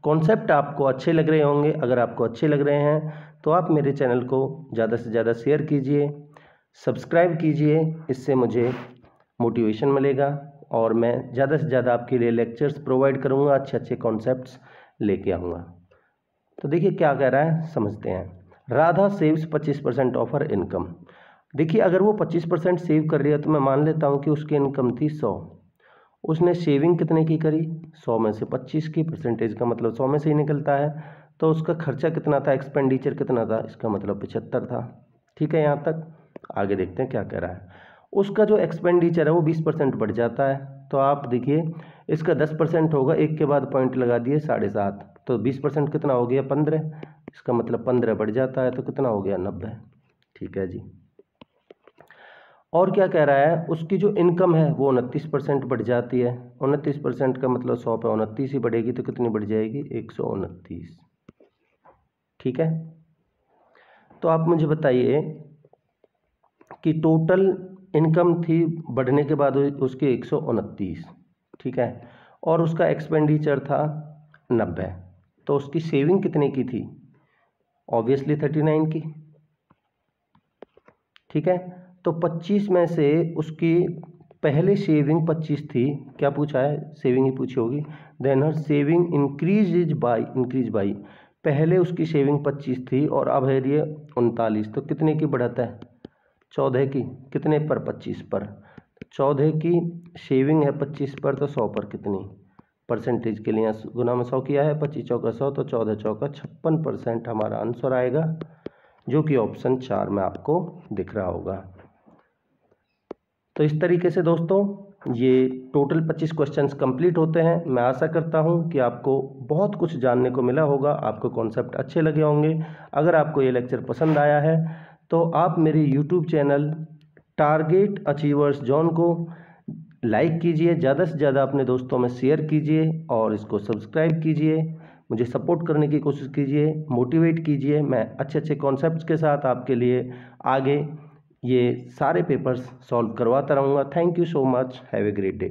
कॉन्सेप्ट आपको अच्छे लग रहे होंगे। अगर आपको अच्छे लग रहे हैं तो आप मेरे चैनल को ज़्यादा से ज़्यादा शेयर कीजिए, सब्सक्राइब कीजिए, इससे मुझे मोटिवेशन मिलेगा और मैं ज़्यादा से ज़्यादा आपके लिए लेक्चर्स प्रोवाइड करूँगा, अच्छे अच्छे कॉन्सेप्ट्स लेके आऊँगा। तो देखिए क्या कह रहा है, समझते हैं। Radha saves 25% of her income. देखिए अगर वो 25% सेव कर रही है तो मैं मान लेता हूँ कि उसकी इनकम थी 100, उसने सेविंग कितने की करी, 100 में से 25 की, परसेंटेज का मतलब 100 में से ही निकलता है। तो उसका खर्चा कितना था, एक्सपेंडिचर कितना था, इसका मतलब 75 था। ठीक है, यहाँ तक। आगे देखते हैं क्या कह रहा है। उसका जो एक्सपेंडिचर है वो 20% बढ़ जाता है। तो आप देखिए इसका 10% होगा, एक के बाद पॉइंट लगा दिए 7.5, तो 20% कितना हो गया, 15। इसका मतलब 15 बढ़ जाता है तो कितना हो गया, 90। ठीक है जी। और क्या कह रहा है, उसकी जो इनकम है वो 29% बढ़ जाती है। 29% का मतलब 100 पे 29 ही बढ़ेगी, तो कितनी बढ़ जाएगी, 129। ठीक है। तो आप मुझे बताइए कि टोटल इनकम थी बढ़ने के बाद उसके 129, ठीक है, और उसका एक्सपेंडिचर था 90, तो उसकी सेविंग कितने की थी, ऑब्वियसली 39 की। ठीक है। तो 25 में से उसकी पहले सेविंग 25 थी, क्या पूछा है, सेविंग ही पूछी होगी। Then her saving increase by, पहले उसकी सेविंग 25 थी और अब है ये 39, तो कितने की बढ़त है, 14 की। कितने पर, 25 पर। 14 की सेविंग है 25 पर, तो 100 पर कितनी, परसेंटेज के लिए गुना में 100 किया है, 25 चौका 100, तो 14 चौका 56% हमारा आंसर आएगा, जो कि ऑप्शन 4 में आपको दिख रहा होगा। तो इस तरीके से दोस्तों ये टोटल 25 क्वेश्चंस कंप्लीट होते हैं। मैं आशा करता हूं कि आपको बहुत कुछ जानने को मिला होगा, आपको कॉन्सेप्ट अच्छे लगे होंगे। अगर आपको ये लेक्चर पसंद आया है तो आप मेरे YouTube channel target achievers zone को लाइक कीजिए, ज़्यादा से ज़्यादा अपने दोस्तों में शेयर कीजिए और इसको सब्सक्राइब कीजिए। मुझे सपोर्ट करने की कोशिश कीजिए, मोटिवेट कीजिए। मैं अच्छे अच्छे कॉन्सेप्ट्स के साथ आपके लिए आगे ये सारे पेपर्स सॉल्व करवाता रहूँगा। Thank you so much, have a great day.